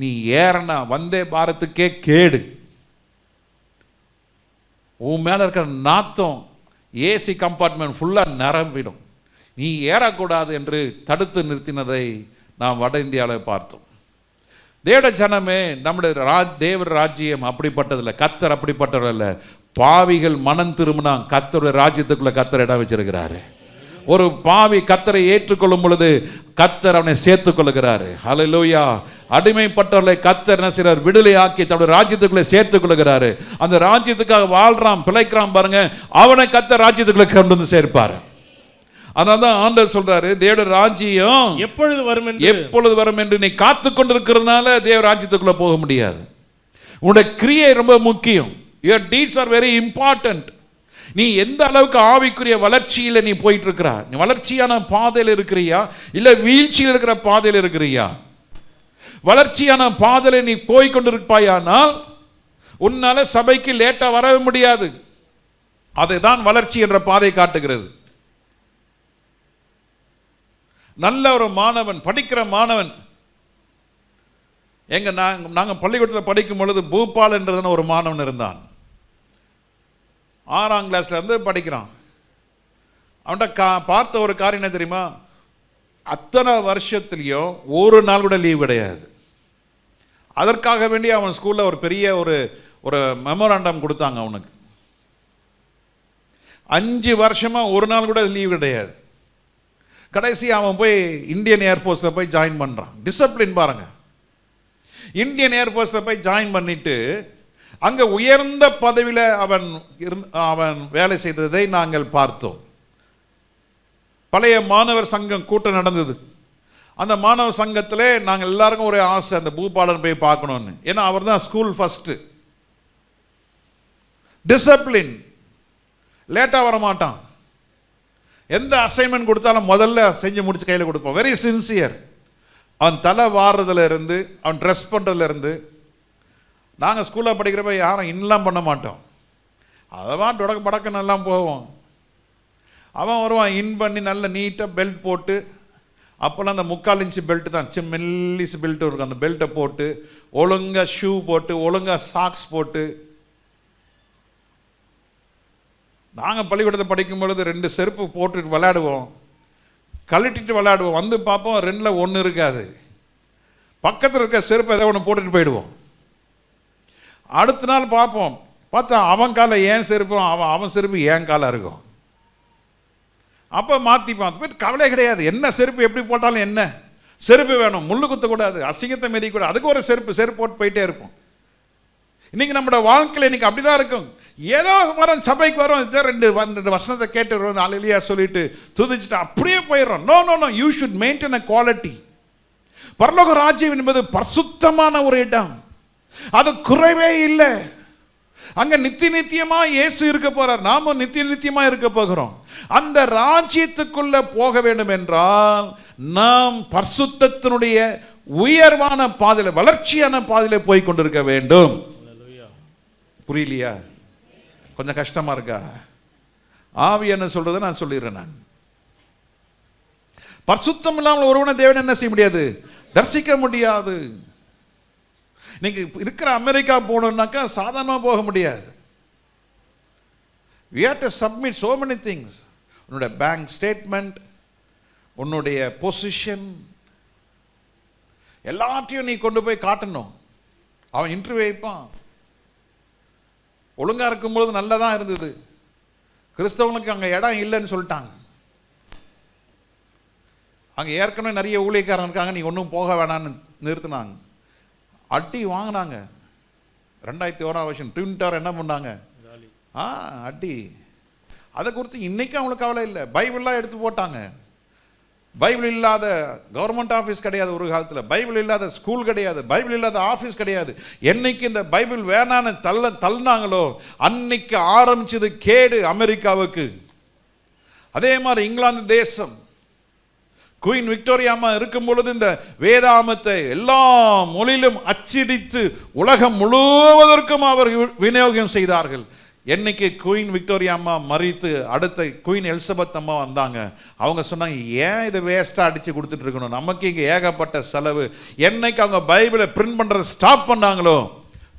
நீ ஏறனா வந்தே பாரத்துக்கே கேடு, உன் மேலே இருக்கிற நாத்தம் ஏசி கம்பார்ட்மெண்ட் ஃபுல்லாக நிரம்பிடும், நீ ஏறக்கூடாது என்று தடுத்து நிறுத்தினதை நாம் வட இந்தியாவில் பார்த்தோம். தேவ ஜனமே, நம்முடைய தேவ ராஜ்யம் அப்படிப்பட்டதில்லை, கத்தர் அப்படிப்பட்டதில்லை. பாவிகள் மனம் திரும்பினா கத்தருடைய ராஜ்யத்துக்குள்ள கத்தர் இடம் வச்சிருக்கிறாரு. ஒரு பாவி கத்தரை ஏற்றுக்கொள்ளும் பொழுது கத்தர் அவனை சேர்த்துக் கொள்கிறாரு. ஹல்லேலூயா. அடிமைப்பட்டவர்களை கத்தர் என்ன செய்றார், விடுதலை ஆக்கி தன்னுடைய ராஜ்யத்துக்குள்ளே சேர்த்துக் கொள்கிறாரு. அந்த ராஜ்யத்துக்காக வாழ்றான், பிழைக்கிறான் பாருங்க, அவனை கத்தர் ராஜ்யத்துக்குள்ளே கொண்டு வந்து சேர்ப்பார். அதனால தான் ஆண்டவர் சொல்றாரு, தேவ ராஜ்யம் எப்பொழுது வரும் என்று நீ காத்து கொண்டிருக்கிறதுனால தேவ ராஜ்யத்துக்குள்ள போக முடியாது. உன்னுடைய கிரியை ரொம்ப முக்கியம். Your deeds are very important. நீ எந்த அளவுக்கு ஆவிக்குரிய வளர்ச்சியில் நீ போயிட்டு இருக்கிறா, நீ வளர்ச்சியான பாதையில் இருக்கிறியா இல்லை வீழ்ச்சியில் இருக்கிற பாதையில் இருக்கிறியா? வளர்ச்சியான பாதையில் நீ போய்கொண்டிருப்பாயானால் உன்னால சபைக்கு லேட்டா வரவே முடியாது. அதுதான் வளர்ச்சி என்ற பாதை காட்டுகிறது. நல்ல ஒரு மாணவன், படிக்கிற மாணவன், நாங்க பள்ளிக்கூடத்தில் படிக்கும் பொழுது பூபால் என்றதான ஒரு மாணவன் இருந்தான். 6ஆம் கிளாஸ்ல இருந்து படிக்கிறான். அவன்கிட்ட பார்த்த ஒரு காரியம் என்ன தெரியுமா, அத்தனை வருஷத்துலையும் ஒரு நாள் கூட லீவ் கிடையாது. அதற்காக வேண்டி அவன் ஸ்கூல்ல ஒரு பெரிய ஒரு மெமோராண்டம் கொடுத்தாங்க அவனுக்கு. 5 வருஷமா ஒரு நாள் கூட லீவ் கிடையாது. கடைசி அவன் போய் இந்தியன் ஏர்ஃபோர்ஸில் போய் ஜாயின் பண்ணுறான். டிசிப்ளின் பாருங்க. இந்தியன் ஏர்ஃபோர்ஸில் போய் ஜாயின் பண்ணிட்டு அங்கே உயர்ந்த பதவியில் அவன் வேலை செய்ததை நாங்கள் பார்த்தோம். பழைய மாணவர் சங்கம் கூட்டம் நடந்தது. அந்த மாணவர் சங்கத்தில் நாங்கள் எல்லாருக்கும் ஒரு ஆசை, அந்த பூபாலன் போய் பார்க்கணும்னு. ஏன்னா அவர் தான் ஸ்கூல் ஃபர்ஸ்ட். டிசிப்ளின், லேட்டாக வர மாட்டான். எந்த அசைன்மெண்ட் கொடுத்தாலும் முதல்ல செஞ்சு முடிச்சு கையில் கொடுப்பான். Very sincere. அவன் தலை வாடுறதுல இருந்து, அவன் ட்ரெஸ் பண்ணுறதுல இருந்து, நாங்கள் ஸ்கூலில் படிக்கிறப்ப யாரும் இன்னெலாம் பண்ண மாட்டோம். அதெல்லாம் தொடக்க படக்குன்னு எல்லாம் போவோம். அவன் வருவான் இன் பண்ணி நல்ல நீட்டாக பெல்ட் போட்டு, அப்போல்லாம் அந்த 3/4 இன்ச்சு பெல்ட்டு தான், மெல்லிஸ் பெல்ட் இருக்கும், அந்த பெல்ட்டை போட்டு ஒழுங்காக ஷூ போட்டு ஒழுங்காக சாக்ஸ் போட்டு நாங்கள் பள்ளிக்கூடத்தை படிக்கும் பொழுது 2 செருப்பு போட்டுட்டு விளையாடுவோம், கழட்டிட்டு விளையாடுவோம். வந்து பார்ப்போம் 2ல் 1 இருக்காது. பக்கத்தில் இருக்க செருப்பு ஏதோ ஒன்று போட்டுட்டு போயிடுவோம். அடுத்த நாள் பார்ப்போம், பார்த்தா அவன் காலை ஏன் செருப்பும் அவன் செருப்பு ஏன் காலாக இருக்கும். அப்போ மாற்றிப்பான். கவலை கிடையாது, என்ன செருப்பு எப்படி போட்டாலும் என்ன, செருப்பு வேணும், முள்ளு குத்தக்கூடாது, அசிங்கத்தை மிதிக்கூடாது, அதுக்கு ஒரு செருப்பு போட்டு போயிட்டே இருக்கும். இன்னைக்கு நம்மளோட வாழ்க்கையில் இன்னைக்கு அப்படிதான் இருக்கும். ஏதோ வரோம், சபைக்கு வரோம், இதே 2 வசனத்தை கேட்டுறோம், அல்லேலூயா சொல்லிட்டு துதிச்சுட்டு அப்படியே போயிடுறோம். No no no, you should maintain a quality. பரலோக ராஜ்யம் என்பது பரிசுத்தமான ஒரு இடம், அது குறைவே இல்லை. அங்க நித்தியமா இயேசு இருக்க போறார், நாம நித்தியமா இருக்க போகிறோம். அந்த ராஜ்யத்துக்குள்ள போக வேண்டும் என்றால் நாம் பரிசுத்தத்தினுடைய உயர்வான பாதையில, வளர்ச்சியான பாதையில போய் கொண்டிருக்க வேண்டும். புரியலையா? கொஞ்சம் கஷ்டமா இருக்கா? ஆவி என்ன சொல்றதை நான் சொல்லிடுறேன். நான் பரிசுத்தம் இல்லாமல் ஒருவனை தேவன் என்ன செய்ய முடியாது, தரிசிக்க முடியாது. நீங்க இருக்கிற அமெரிக்கா போகணும்னாக்கா சாதாரணமாக போக முடியாது. we have to submit so many things. உன்னுடைய பேங்க் ஸ்டேட்மெண்ட், உன்னுடைய பொசிஷன், எல்லாத்தையும் நீ கொண்டு போய் காட்டணும். அவன் இன்டர்வியூ வைப்பான். ஒழுங்கா இருக்கும்போது நல்லதான் இருந்தது, கிறிஸ்தவங்களுக்கு அங்கே இடம் இல்லைன்னு சொல்லிட்டாங்க. அங்கே ஏற்கனவே நிறைய ஊழியக்காரன் இருக்காங்க, நீ ஒன்றும் போக வேணான்னு நிறுத்தினாங்க. அடி வாங்கினாங்க. 2001 வருஷம் ட்வின் டவர் என்ன பண்ணாங்க, அடி. அதை குறித்து இன்னைக்கு அவங்களுக்கு கவலை இல்லை. பைபிள்லாம் எடுத்து போட்டாங்க. பைபிள் இல்லாத கவர்மெண்ட் ஆஃபீஸ் கிடையாது ஒரு காலத்தில், பைபிள் இல்லாத ஸ்கூல் கிடையாது, பைபிள் இல்லாத ஆஃபீஸ் கிடையாது. என்னைக்கு இந்த பைபிள் வேணான்னு தள்ளினாங்களோ அன்னைக்கு ஆரம்பிச்சது கேடு அமெரிக்காவுக்கு. அதே மாதிரி இங்கிலாந்து தேசம், குயின் விக்டோரியா அம்மா இருக்கும் பொழுது இந்த வேதாமத்தை எல்லா மொழியிலும் அச்சிடித்து உலகம் முழுவதற்கும் அவர் விநியோகம் செய்தார்கள். என்னைக்கு குயின் விக்டோரியா அம்மா மறித்து அடுத்த குயின் எலிசபெத் அம்மா வந்தாங்க, அவங்க சொன்னாங்க, ஏன் இதை வேஸ்ட்டாக அடித்து கொடுத்துட்டு இருக்கணும், நமக்கு இங்கே ஏகப்பட்ட செலவு. என்னைக்கு அவங்க பைபிளை பிரிண்ட் பண்ணுறதை ஸ்டாப் பண்ணாங்களோ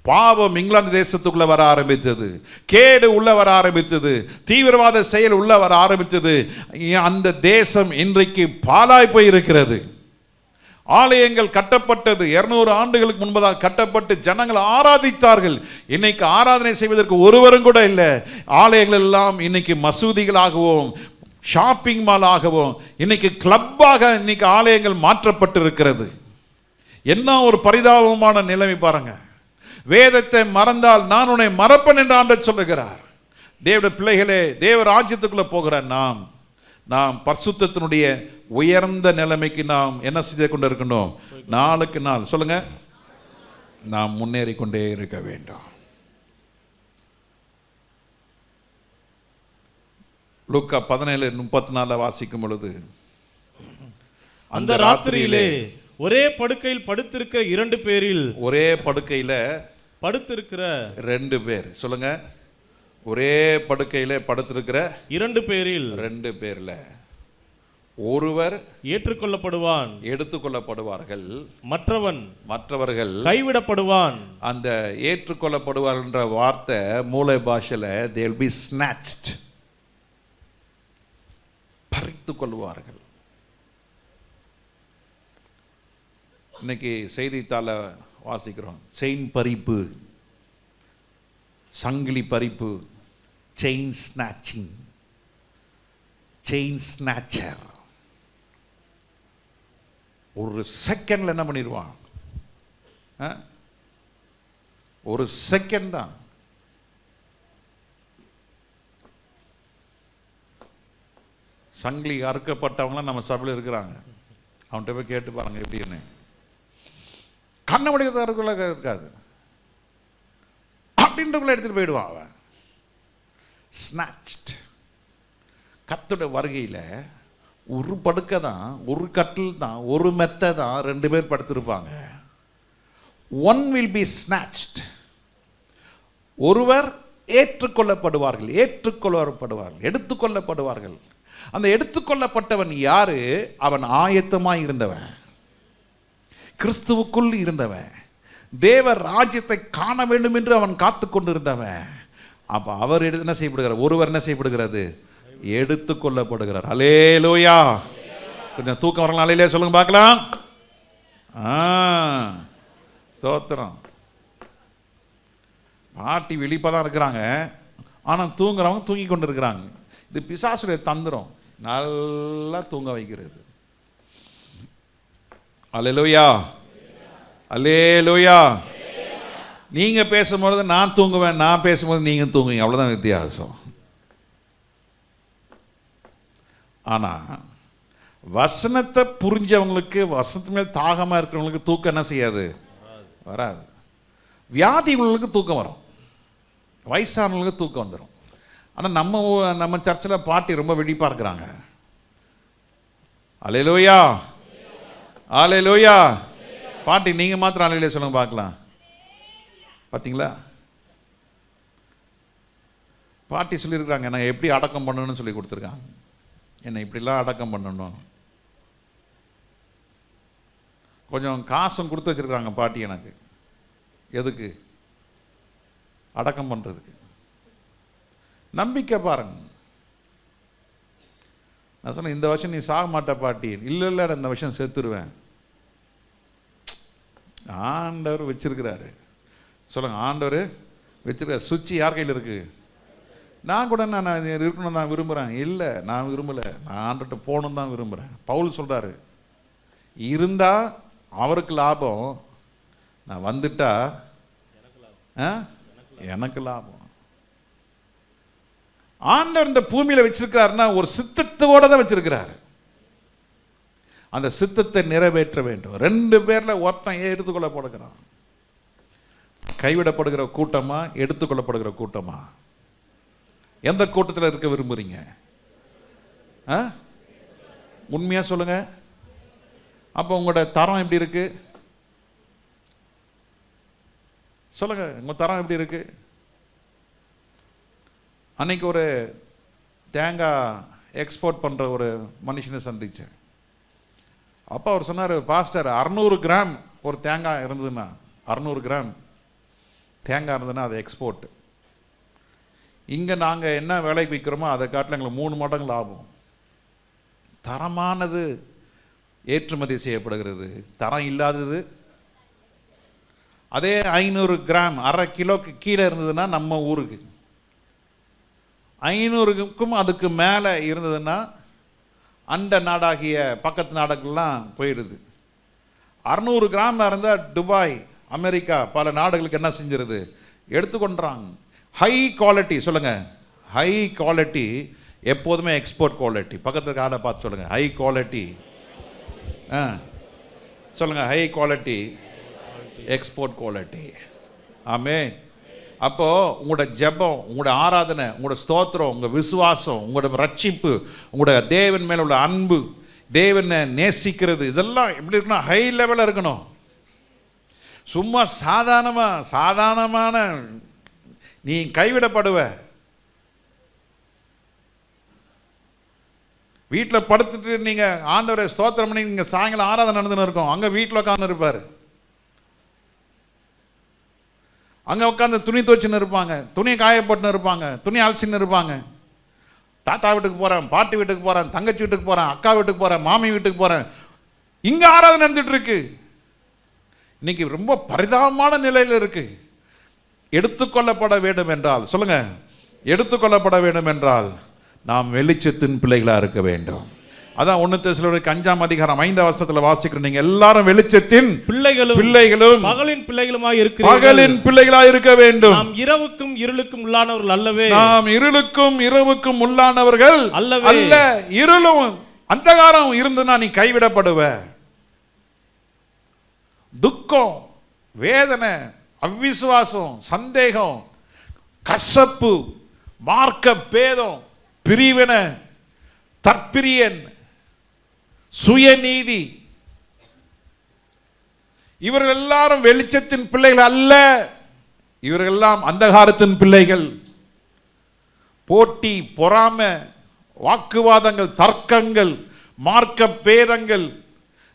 பாவம் இங்கிலாந்து தேசத்துக்குள்ள வர ஆரம்பித்தது, கேடு உள்ள வர ஆரம்பித்தது, தீவிரவாத செயல் உள்ள வர ஆரம்பித்தது. அந்த தேசம் இன்றைக்கு பாழாய் போய் இருக்கிறது. ஆலயங்கள் கட்டப்பட்டது 200 ஆண்டுகளுக்கு முன்பதாக கட்டப்பட்டு ஜனங்கள் ஆராதித்தார்கள். இன்னைக்கு ஆராதனை செய்வதற்கு ஒருவரும் கூட இல்லை. ஆலயங்கள் எல்லாம் இன்னைக்கு மசூதிகளாகவும் ஷாப்பிங் மாலாகவும் இன்னைக்கு கிளப்பாக இன்னைக்கு ஆலயங்கள் மாற்றப்பட்டு இருக்கிறது. என்ன ஒரு பரிதாபமான நிலைமை பாருங்க. வேதத்தை மறந்தால் நான் உன்னை மறப்பேன் என்று ஆண்டவர் சொல்லுகிறார். தேவனுடைய பிள்ளைகளே, தேவ ராஜ்யத்துக்குள்ள போகிற நாம் பரிசுத்தத்தினுடைய உயர்ந்த நிலைமைக்கு நாம் என்ன செய்து கொண்டு இருக்கணும், நாளுக்கு நாள் சொல்லுங்க, நாம் முன்னேறி கொண்டே இருக்க வேண்டும். லூக்கா 17:34 வாசிக்கும் பொழுது, அந்த ராத்திரியிலே ஒரே படுக்கையில் படுத்திருக்க 2 பேரில், ஒரே படுக்கையில படுத்திருக்கிற 2 பேர் சொல்லுங்க, ஒரே படுக்கையில படுத்திருக்கிற 2 பேரில் 2 பேர்ல ஒருவர் ஏற்றுக்கொள்ளப்படுவான், எடுத்துக்கொள்ளப்படுவார்கள், மற்றவர்கள் கைவிடப்படுவான். அந்த ஏற்றுக்கொள்ளப்படுவார் என்ற வார்த்தை மூல பாஷையில they will be snatched, பறித்துக் கொள்வார்கள். இன்னைக்கு செய்தித்தாள வாசிக்கிறோம், செயின் பறிப்பு, சங்கிலி பறிப்பு, செயின் ஸ்நாச்சிங், செயின் ஸ்நாச்சர். ஒரு செகண்ட்ல என்ன பண்ணிடுவான், ஒரு செகண்ட் தான். சங்கிலி அறுக்கப்பட்டவங்களாம் நம்ம சபையில் இருக்கிறாங்க. அவன்கிட்ட போய் கேட்டு பாருங்க எப்படின்னு. கண்ணை முடிக்கிறதுக்குள்ள இருக்காது, அப்படின்றக்குள்ள எடுத்துட்டு போயிடுவான் அவன். ஸ்நாச்ட். கர்த்தருடைய வருகையில் ஒரு படுக்கை தான், ஒரு கட்டில் தான், ஒரு மெத்தை தான் 2 பேர் படுத்திருப்பாங்க. One will be snatched. ஒருவர் ஏற்றுக்கொள்ளப்படுவார்கள், எடுத்துக்கொள்ளப்படுவார்கள். அந்த எடுத்துக்கொள்ளப்பட்டவன் யாரு? அவன் ஆயத்தமாய் இருந்தவன், கிறிஸ்துவுக்குள் இருந்தவன், தேவ ராஜ்யத்தை காண வேண்டும் என்று அவன் காத்து கொண்டிருந்தவன். அப்போ அவர் என்ன செய்யப்படுகிறார்? ஒருவர் என்ன செய்யப்படுகிறது? எடுத்துக்கொள்ளப்படுகிறார். அல்லேலூயா. கொஞ்சம் தூக்கம் வரலாம். அல்லேலூயா சொல்லுங்க பார்க்கலாம். ஸ்தோத்திரம். பாட்டி விழிப்பாக தான் இருக்கிறாங்க, ஆனால் தூங்குறவங்க தூங்கி கொண்டு இருக்கிறாங்க. இது பிசாசுடைய தந்திரம், நல்லா தூங்க வைக்கிறது. அல்லேலூயா, அல்லேலூயா. நீங்க பேசும்போது நான் தூங்குவேன், நான் பேசும்போது நீங்க தூங்குவீங்க, அவ்வளவுதான் வித்தியாசம். ஆனா வசனத்தை புரிஞ்சவங்களுக்கு, வசனத்து மேல் தாகமா இருக்கிறவங்களுக்கு தூக்கம் என்ன செய்யாது? வராது. வியாதி உள்ளவங்களுக்கு தூக்கம் வரும், வயசானவங்களுக்கு தூக்கம் வந்துடும். ஆனால் நம்ம சர்ச்சில் பாட்டி ரொம்ப வெடிப்பாக இருக்கிறாங்க. அல்லேலூயா, அல்லேலூயா. பாட்டி நீங்கள் மாத்திரம் அல்லேலூயா சொல்லுங்க பார்க்கலாம். பார்த்தீங்களா? பாட்டி சொல்லியிருக்கிறாங்க, நான் எப்படி அடக்கம் பண்ணணும்னு சொல்லி கொடுத்துருக்காங்க. என்னை இப்படிலாம் அடக்கம் பண்ணணும். கொஞ்சம் காசும் கொடுத்து வச்சுருக்காங்க பாட்டி எனக்கு. எதுக்கு? அடக்கம் பண்ணுறதுக்கு. நம்பிக்கை பாருங்க. நான் சொன்னேன், இந்த வருஷம் நீ சாக மாட்ட பாட்டி. இல்லை இல்லை, இந்த வருஷம் செத்துருவேன். ஆண்டவர் வச்சிருக்கிறாரு. சொல்லுங்க, ஆண்டவர் வச்சிருக்க. சுவிட்ச் யார் கையில் இருக்கு? நான் கூட நான் இருக்கணும் தான் விரும்புகிறேன். இல்லை, நான் விரும்பலை, நான் ஆண்டர்கிட்ட போகணும் தான் விரும்புகிறேன். பவுல் சொல்கிறாரு, இருந்தால் அவருக்கு லாபம், நான் வந்துட்டா எனக்கு லாபம். ஆண்டவர் இந்த பூமியில் வச்சிருக்கிறாருன்னா ஒரு சித்தத்தோட தான் வச்சிருக்கிறாரு. அந்த சித்தத்தை நிறைவேற்ற வேண்டும். 2 பேர்ல ஒருத்தன் எடுத்துக்கொள்ளப்படுகிறான். கைவிடப்படுகிற கூட்டமா, எடுத்துக்கொள்ளப்படுகிற கூட்டமா? எந்த கூட்டத்தில் இருக்க விரும்புறீங்க? உண்மையா சொல்லுங்க. அப்போ உங்களோட தரம் எப்படி இருக்கு? சொல்லுங்க, உங்க தரம் எப்படி இருக்கு? அன்னைக்கு ஒரு தேங்காய் எக்ஸ்போர்ட் பண்ற ஒரு மனுஷனை சந்திச்சேன். அப்போ அவர் சொன்னார், பாஸ்டர் 600 கிராம் ஒரு தேங்காய் இருந்ததுன்னா, 600 கிராம் தேங்காய் இருந்ததுன்னா அது எக்ஸ்போர்ட். இங்கே நாங்கள் என்ன விலைக்கு விற்கிறோமோ அதை காட்டில் எங்களுக்கு 3 மடங்கு லாபம். தரமானது ஏற்றுமதி செய்யப்படுகிறது, தரம் இல்லாதது. அதே 500 கிராம் 1/2 கிலோக்கு கீழே இருந்ததுன்னா நம்ம ஊருக்கு, 500க்கும் அதுக்கு மேலே இருந்ததுன்னா அண்ட நாடாகிய பக்கத்து நாடுகள்லாம் போயிடுது. 600 கிராம் இருந்தால் துபாய், அமெரிக்கா, பல நாடுகளுக்கு என்ன செஞ்சிருது? எடுத்துக்கொண்டாங்க. High quality. சொல்லுங்க, ஹை குவாலிட்டி எப்போதுமே எக்ஸ்போர்ட் குவாலிட்டி. பக்கத்தில் காலை பார்த்து சொல்லுங்க, ஹை குவாலிட்டி. சொல்லுங்க, ஹை குவாலிட்டி எக்ஸ்போர்ட் குவாலிட்டி. ஆமே. அப்போ உங்களோட ஜெபம், உங்களோட ஆராதனை, உங்களோட ஸ்தோத்திரம், உங்க விசுவாசம், உங்களோட ரட்சிப்பு, உங்களோட தேவன் மேல உள்ள அன்பு, தேவனை நேசிக்கிறது, இதெல்லாம் எப்படி இருக்கணும்? ஹை லெவலில் இருக்கணும். சும்மா சாதாரணமான நீ கைவிடப்படுவ. வீட்டில் படுத்துட்டு நீங்க ஆண்டவரை ஸ்தோத்திரம் பண்ணி நீங்க சாயங்காலம் ஆராதனை நடந்துன்னு இருக்கும், அங்க வீட்டில் உட்கார்ந்து இருப்பாரு. அங்கே உட்காந்து துணி துவைச்சுன்னு இருப்பாங்க, துணியை காயப்பட்டுன்னு இருப்பாங்க, துணி அலசின்னு இருப்பாங்க. தாத்தா வீட்டுக்கு போகிறேன், பாட்டி வீட்டுக்கு போகிறேன், தங்கச்சி வீட்டுக்கு போகிறேன், அக்கா வீட்டுக்கு போகிறேன், மாமி வீட்டுக்கு போகிறேன். இங்கே ஆராதனை நடந்துட்டு இருக்கு. இன்னைக்கு ரொம்ப பரிதாபமான நிலையில் இருக்கு. எடுத்துக்கொள்ளப்பட வேண்டும் என்றால், சொல்லுங்க, எடுத்துக்கொள்ளப்பட வேண்டும் என்றால் நாம் வெளிச்சத்தின் பிள்ளைகளாக இருக்க வேண்டும். அதான் 1 தெசலோனிக்கேயர் 5ஆம் அதிகாரம் 5ஆம் வசனத்தில் வாசிக்கிறோம், நீங்க எல்லாரும் வெளிச்சத்தின் பிள்ளைகளும் பகலின் பிள்ளைகளுமாய் இருக்கிறீர்கள். பகலின் பிள்ளைகளாய் இருக்க வேண்டும். நாம் இரவுக்கும் இருளுக்கும் உள்ளானவர்கள் அல்லவே. நாம் இருளுக்கும் இரவுக்கும் உள்ளானவர்கள் அல்ல. இருளும் அந்தகாரம் இருந்துனா நீ கைவிடப்படுவ. துக்கம், வேதனை, அவிசுவாசம், சந்தேகம், கசப்பு, மார்க்க பேதம், பிரிவினை, தற்பிரியன், சுயநீதி, இவர்கள் எல்லாரும் வெளிச்சத்தின் பிள்ளைகள் அல்ல. இவர்கள் எல்லாம் அந்தகாரத்தின் பிள்ளைகள். போட்டி, பொறாமை, வாக்குவாதங்கள், தர்க்கங்கள், மார்க்க பேதங்கள்,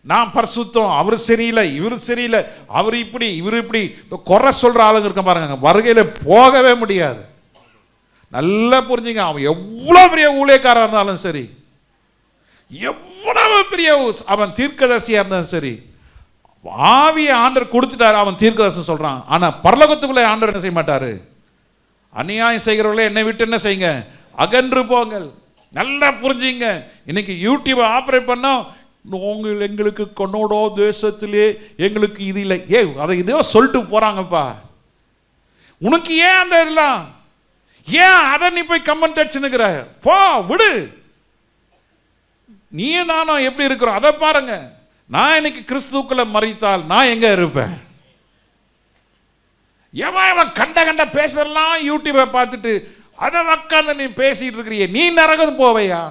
நான் பரிசுத்தம், அவர் சரியில்லை, இவர் சரியில்லை, அவர் இப்படி, இவர் இப்படி குறை சொல்ற ஆளுங்க இருக்க பாருங்க, வருகையில போகவே முடியாது. நல்லா புரிஞ்சுங்க, அவன் எவ்வளவு பெரிய ஊழியக்காரா இருந்தாலும் சரி, எவ்வளவு பெரிய அவன் தீர்க்கதரிசியா இருந்தாலும் சரி, ஆவியை ஆண்டவர் கொடுத்துட்டாரு, அவன் தீர்க்கதரிசி சொல்றான். ஆனா பரலோகத்துக்குள்ள ஆண்டவர் என்ன செய்ய மாட்டாரு? அநியாயம் செய்கிறவர்களே என்னை விட்டு என்ன செய்யுங்க, அகன்று போங்கள். நல்லா புரிஞ்சுங்க. இன்னைக்கு யூடியூப் ஆப்ரேட் பண்ணோம், எங்களுக்கு கன்னடா தேசத்திலே எங்களுக்கு இது இல்லை, அதை இதோ சொல்லிட்டு போறாங்கப்பா. உனக்கு ஏன் அந்த இதெல்லாம், ஏன் அதை நீ போய் கமெண்ட் அடிச்சுன்னுக்கிற? போ, விடு. நீ நானும் எப்படி இருக்கிறோம் அதை பாருங்க. நான் இன்னைக்கு கிறிஸ்துக்குள்ள மறித்தால் நான் எங்க இருப்பேன்? எவன் கண்ட பேசலாம் யூடியூபை பார்த்துட்டு அதை உட்காந்து நீ பேசிட்டு இருக்கிறிய, நீ நரகம் போவையா?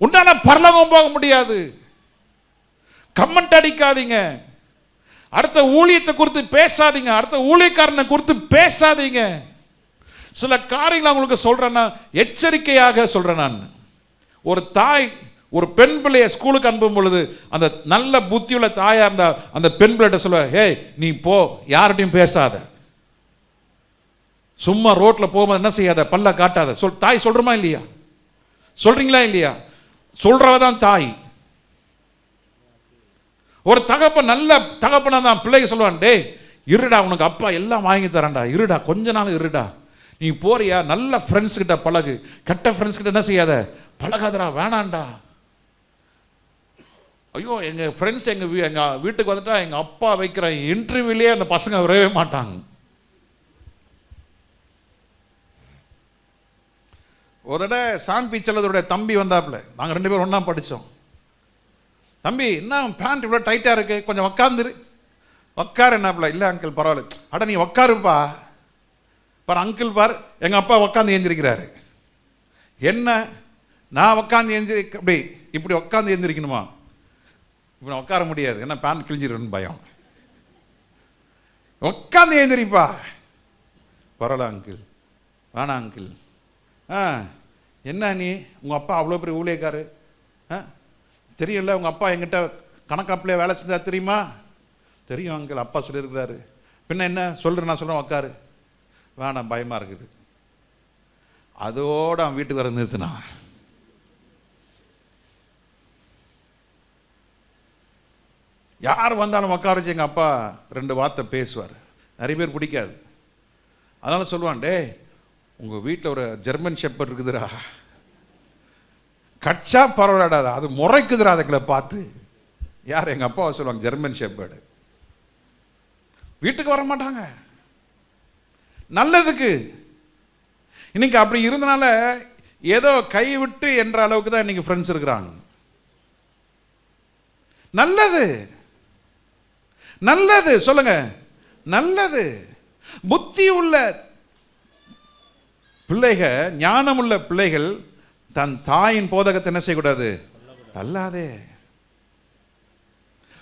உன்னால பரலோகம் போக முடியாது. கமெண்ட் அடிக்காதீங்க, அடுத்த ஊழியத்தை குறித்து பேசாதீங்க, அடுத்த ஊழியக்காரனை குறித்து பேசாதீங்க. சில காரியங்களை உங்களுக்கு சொல்றேன்னா எச்சரிக்கையாக சொல்றேன். நான் ஒரு தாய் ஒரு பெண் பிள்ளைய ஸ்கூலுக்கு அனுப்பும் பொழுது அந்த நல்ல புத்தியுள்ள தாயா இருந்தா அந்த பெண் பிள்ளைகிட்ட சொல்லுவ, ஏய் நீ போ, யார்கிட்டையும் பேசாத, சும்மா ரோட்ல போகும்போது என்ன செய்யாத, பல்ல காட்டாத. தாய் சொல்றமா இல்லையா? சொல்றீங்களா இல்லையா? சொல்றவதான் தாய். ஒரு தகப்பன் நல்ல தகப்பனா தான் பிள்ளைக்கு சொல்லுவான், டேய் இருடா, உனக்கு அப்பா எல்லாம் வாங்கி தரேன்டா, இருடா கொஞ்ச நாள் இருடா, நீ போறியா நல்ல ஃப்ரெண்ட்ஸ் கிட்ட பழகு, கெட்ட ஃப்ரெண்ட்ஸ் கிட்ட என்ன செய்யாத, பழகாதடா, வேணாண்டா. ஐயோ எங்க ஃப்ரெண்ட்ஸ் எங்க வீட்டுக்கு வந்துட்டா எங்க அப்பா வைக்கிற இன்டர்வியூலயே அந்த பசங்க வரவே மாட்டாங்க. ஒரு தடவை சாம்பி செல்லதோட தம்பி வந்தாப்புல, நாங்கள் 2 பேரும் ஒன்றா படித்தோம். தம்பி என்ன பேண்ட் இவ்வளோ டைட்டாக இருக்கு, கொஞ்சம் உக்காந்துரு. உக்காரு என்னாப்புல, இல்லை அங்கிள் பரவாயில்ல. அட நீ உக்காருப்பா. பார் அங்கிள் பார், எங்கள் அப்பா உக்காந்து எழுந்திருக்கிறாரு. என்ன நான் உக்காந்து எழுந்திரி, அப்படி இப்படி உக்காந்து எழுந்திரிக்கணுமா? இப்போ நான் உட்கார முடியாது, ஏன்னா பேண்ட் கிழிஞ்சிருன்னு பயம். உட்காந்து எழுந்திரிப்பா. பரவாயில்ல அங்கிள், வேணாம் அங்கிள். என்ன நீ, உங்கள் அப்பா அவ்வளோ பெரிய ஊழியக்காரு, தெரியும்ல, உங்கள் அப்பா எங்கிட்ட கணக்காப்பிலே வேலை செஞ்சா தெரியுமா? தெரியும் அங்கிள், அப்பா சொல்லியிருக்கிறாரு. பின்ன என்ன சொல்கிறேன், நான் சொல்கிறேன் உட்காரு. வேணாம் பயமாக இருக்குது. அதோடு அவன் வீட்டுக்கு வர நிறுத்தினான். யார் வந்தாலும் உட்கார வச்சு எங்கள் அப்பா 2 வார்த்தை பேசுவார். நிறைய பேர் பிடிக்காது, அதனால சொல்லுவான், டே உங்கள் வீட்டில் ஒரு ஜெர்மன் ஷெப்பர்ட் இருக்குதுடா, கட்சா பரவாயில்லாடா, அது முறைக்குதுடா அதுக்களை பார்த்து. யார்? எங்கள் அப்பாவை சொல்லுவாங்க ஜெர்மன் ஷெப்பர்டு. வீட்டுக்கு வர மாட்டாங்க, நல்லதுக்கு. இன்னைக்கு அப்படி இருந்தனால ஏதோ கைவிட்டு என்ற அளவுக்கு தான் இன்னைக்கு ஃப்ரெண்ட்ஸ் இருக்கிறாங்க. நல்லது நல்லது சொல்லுங்க, நல்லது. புத்தி உள்ள பிள்ளைகள், ஞானம் உள்ள பிள்ளைகள் தன் தாயின் போதகத்தை என்ன செய்யக்கூடாது, தள்ளாதே.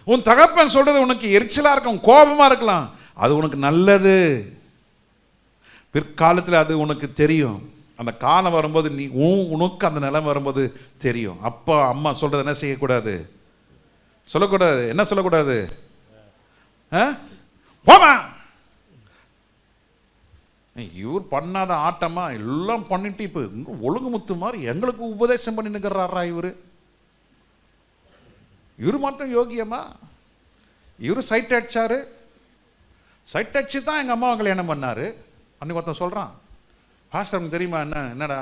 உன் தகப்பன் சொல்றது உனக்கு எரிச்சலா இருக்கும், கோபமா இருக்கலாம், அது உனக்கு நல்லது. பிற்காலத்தில் அது உனக்கு தெரியும். அந்த காலம் வரும்போது நீ உனக்கு அந்த நிலைமை வரும்போது தெரியும். அப்பா அம்மா சொல்றது என்ன செய்யக்கூடாது, சொல்லக்கூடாது. என்ன சொல்லக்கூடாது? போமா, இவர் பண்ணாத ஆட்டமா எல்லாம் பண்ணிட்டு இப்ப ஒழுங்கு முத்து மாதிரி எங்களுக்கு உபதேசம் பண்ணி நிற்கிறாரா இவரு? இவரு மட்டும் யோகியமா? இவரு சைட் அடிச்சாரு, சைட் அடிச்சு தான் எங்க அம்மாவை கல்யாணம் பண்ணாரு. அன்னைக்கு ஒருத்தன் சொல்றான், பாஸ்டர் தெரியுமா என்னடா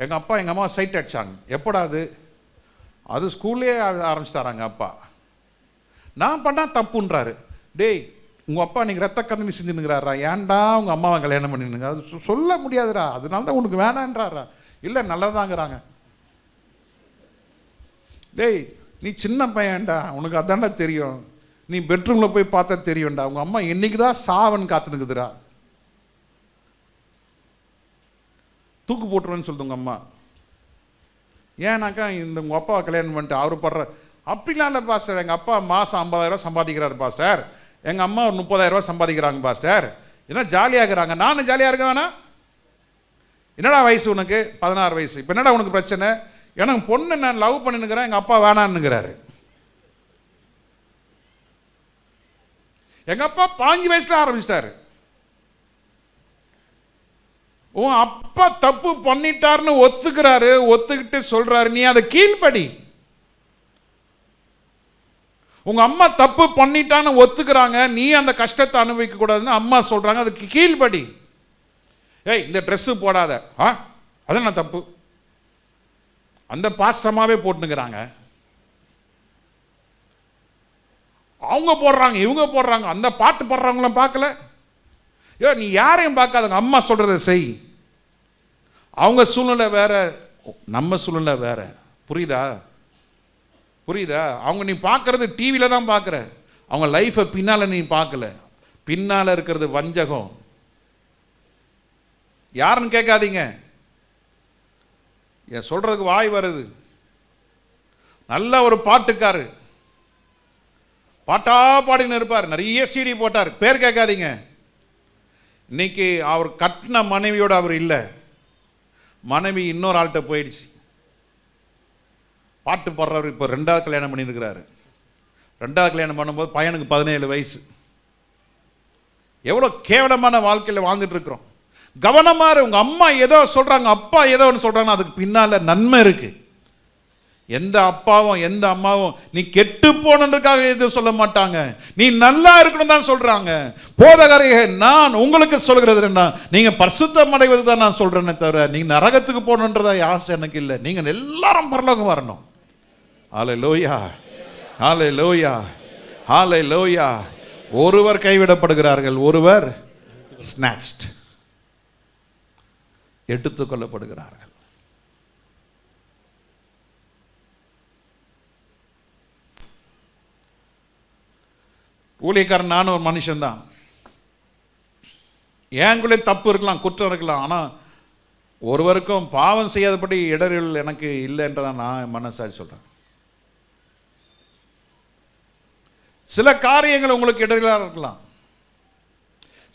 எங்க அப்பா எங்க அம்மா சைட் அடிச்சாங்க. எப்படா அது ஸ்கூல்லே ஆரம்பிச்சுட்டாராங்க அப்பா. நான் பண்ணா தப்புன்றாரு. டேய் உங்க அப்பா நீங்க ரத்த கதனி செஞ்சுனுங்கிறாரா, ஏன்டா உங்க அம்மாவை கல்யாணம் பண்ணினுங்க? அது சொல்ல முடியாதுடா, அதனால தான் உனக்கு வேணான்றாரா? இல்லை நல்லதாங்கிறாங்க. டேய் நீ சின்ன பையன்டா, உனக்கு அதான்டா தெரியும், நீ பெட்ரூம்ல போய் பார்த்தா தெரியும்டா, உங்க அம்மா என்னைக்குதான் சாவன் காத்துனுக்குதுடா, தூக்கு போட்டுருவேன்னு சொல்லுது உங்க அம்மா. ஏன்னாக்கா இந்த உங்க அப்பாவை கல்யாணம் பண்ணிட்டு அவரு படுற. அப்படிலாம் இல்லை பாஸ்டர், எங்கள் அப்பா மாதம் 50,000 சம்பாதிக்கிறாரு பாஸ்டர், எங்கள் அம்மா ஒரு 30,000 சம்பாதிக்கிறாங்க பாஸ்டர், என்ன ஜாலியாக இருக்கிறாங்க, நானும் ஜாலியாக இருக்க வேணா? என்னடா வயசு உனக்கு? 16 வயசு. இப்போ என்னடா உனக்கு பிரச்சனை? எனக்கு பொண்ணு நான் லவ் பண்ணினுக்கிறேன், எங்கள் அப்பா வேணான்னுங்கிறாரு. எங்கள் அப்பா 5 வயசுல ஆரம்பிச்சிட்டாரு. உன் அப்பா தப்பு பண்ணிட்டாருன்னு ஒத்துக்கிறாரு, ஒத்துக்கிட்டு சொல்றாரு, நீ அதை கீழ்ப்படி. உங்க அம்மா தப்பு பண்ணிட்டான்னு ஒத்துக்கிறாங்க, நீ அந்த கஷ்டத்தை அனுபவிக்க கூடாதுன்னு அம்மா சொல்றாங்க, அதுக்கு கீழ்ப்படி. ஏய் இந்த ட்ரெஸ் போடாத, அது என்ன தப்பு, அந்த பாஸ்டமாவே போட்டுக்கிறாங்க, அவங்க போடுறாங்க இவங்க போடுறாங்க, அந்த பாட்டு பாடுறவங்களும் பார்க்கல. ஏ நீ யாரையும் பார்க்காதங்க, அம்மா சொல்றதை செய். அவங்க சூழ்நிலை வேற, நம்ம சூழ்நிலை வேற. புரியுதா? புரியுதா? அவங்க நீ பார்க்கறது டிவியில தான் பார்க்குற, அவங்க லைஃபை பின்னால நீ பார்க்கல. பின்னால இருக்கிறது வஞ்சகம். யாருன்னு கேட்காதீங்க, என் சொல்றதுக்கு வாய் வருது. நல்ல ஒரு பாட்டுக்காரு, பாட்டா பாடின்னு இருப்பார், நிறைய சிடி போட்டார், பேர் கேட்காதீங்க. இன்னைக்கு அவர் கட்டின மனைவியோடு அவர் இல்லை, மனைவி இன்னொரு ஆள்கிட்ட போயிடுச்சு. பாட்டு பாடுறவர் இப்போ 2வது கல்யாணம் பண்ணியிருக்கிறாரு. 2வது கல்யாணம் பண்ணும்போது பையனுக்கு 17 வயசு. எவ்வளோ கேவலமான வாழ்க்கையில் வாழ்ந்துட்டு இருக்கிறோம். கவனமா இரு. உங்க அம்மா ஏதோ சொல்றாங்க, அப்பா ஏதோ ஒன்று சொல்றாங்க, அதுக்கு பின்னால நன்மை இருக்கு. எந்த அப்பாவும் எந்த அம்மாவும் நீ கெட்டு போனதுக்காக எதுவும் சொல்ல மாட்டாங்க, நீ நல்லா இருக்கணும் தான் சொல்றாங்க. போதகரே நான் உங்களுக்கு சொல்கிறது என்ன, நீங்க பரிசுத்தம் அடைவது தான் நான் சொல்றேனே தவிர நீங்க நரகத்துக்கு போகணுன்றதா ஆசை எனக்கு இல்லை. நீங்க எல்லாரும் பரலோகம் வரணும். ஹல்லேலூயா, ஹல்லேலூயா, ஹல்லேலூயா. ஒருவர் கைவிடப்படுகிறார்கள், ஒருவர் ஸ்நாச்ட், எடுத்துக் கொள்ளப்படுகிறார்கள். ஊழியக்காரன் நானும் ஒரு மனுஷன்தான். ஏங்குள்ளே தப்பு இருக்கலாம், குற்றம் இருக்கலாம், ஆனால் ஒருவருக்கும் பாவம் செய்யாதபடி இடர்கள் எனக்கு இல்லை என்றதான் நான் மனசாட்சி சொல்றேன். சில காரியங்கள் உங்களுக்கு இடர்களாக இருக்கலாம்,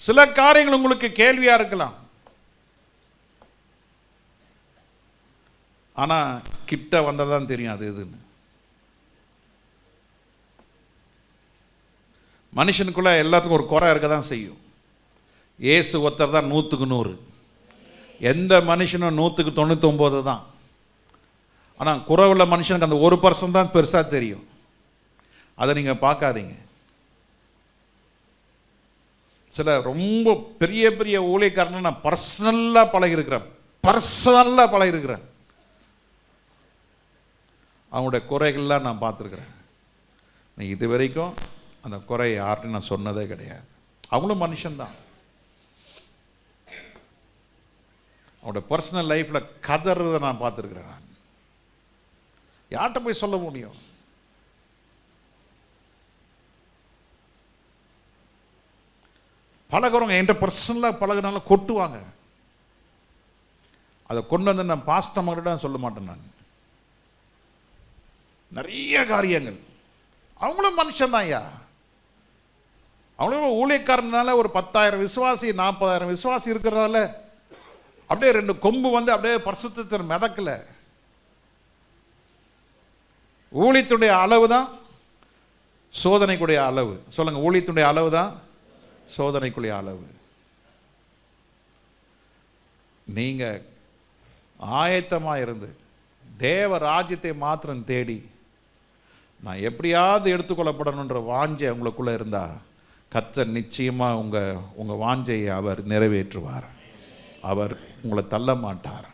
சில காரியங்கள் உங்களுக்கு கேள்வியா இருக்கலாம், ஆனா கிட்ட வந்ததான் தெரியும் அது எதுன்னு. மனுஷனுக்குள்ள எல்லாத்துக்கும் ஒரு குறை இருக்க தான் செய்யும். இயேசு ஒருத்தர் தான் 100க்கு 100. எந்த மனுஷனும் 100க்கு 99 தான். ஆனால் குறைவுள்ள மனுஷனுக்கு அந்த 1% தான் பெருசாக தெரியும். அதை நீங்கள் பார்க்காதீங்க. சில ரொம்ப பெரிய பெரிய ஊழியக்காரனை நான் பர்சனலாக பழகிருக்கிறேன். அவங்களுடைய குறைகள்லாம் நான் பார்த்துருக்குறேன். இது வரைக்கும் அந்த குறை யார்கிட்ட நான் சொன்னதே கிடையாது. அவங்களும் மனுஷன்தான். அவனோட பர்சனல் லைஃப்பில் கதறதை நான் பார்த்துருக்குறேன். நான் யார்கிட்ட போய் சொல்ல முடியும்? பழகுறவங்க என்கிட்ட பர்சனலாக பழகுனால கொட்டுவாங்க. அதை கொண்டு வந்து நான் பாஸ்டர் மகிட்ட சொல்ல மாட்டேன். நான் நிறைய காரியங்கள், அவங்களும் மனுஷன்தான் ஐயா. அவங்களும் ஊழியக்காரனால ஒரு 10,000 விசுவாசி 40,000 விசுவாசி இருக்கிறதால அப்படியே 2 கொம்பு வந்து அப்படியே பரிசுத்தத்தை மிதக்கல. ஊழியத்துடைய அளவு தான் சோதனைக்குடைய அளவு. சொல்லுங்க, ஊழியத்துடைய அளவு தான் சோதனைக்குரிய அளவு. நீங்க ஆயத்தமாக இருந்து தேவ ராஜ்யத்தை மாத்திரம் தேடி நான் எப்படியாவது எடுத்துக்கொள்ளப்படணுன்ற வாஞ்சை உங்களுக்குள்ள இருந்தா கர்த்தர் நிச்சயமா உங்க வாஞ்சையை அவர் நிறைவேற்றுவார். அவர் உங்களை தள்ள மாட்டார்.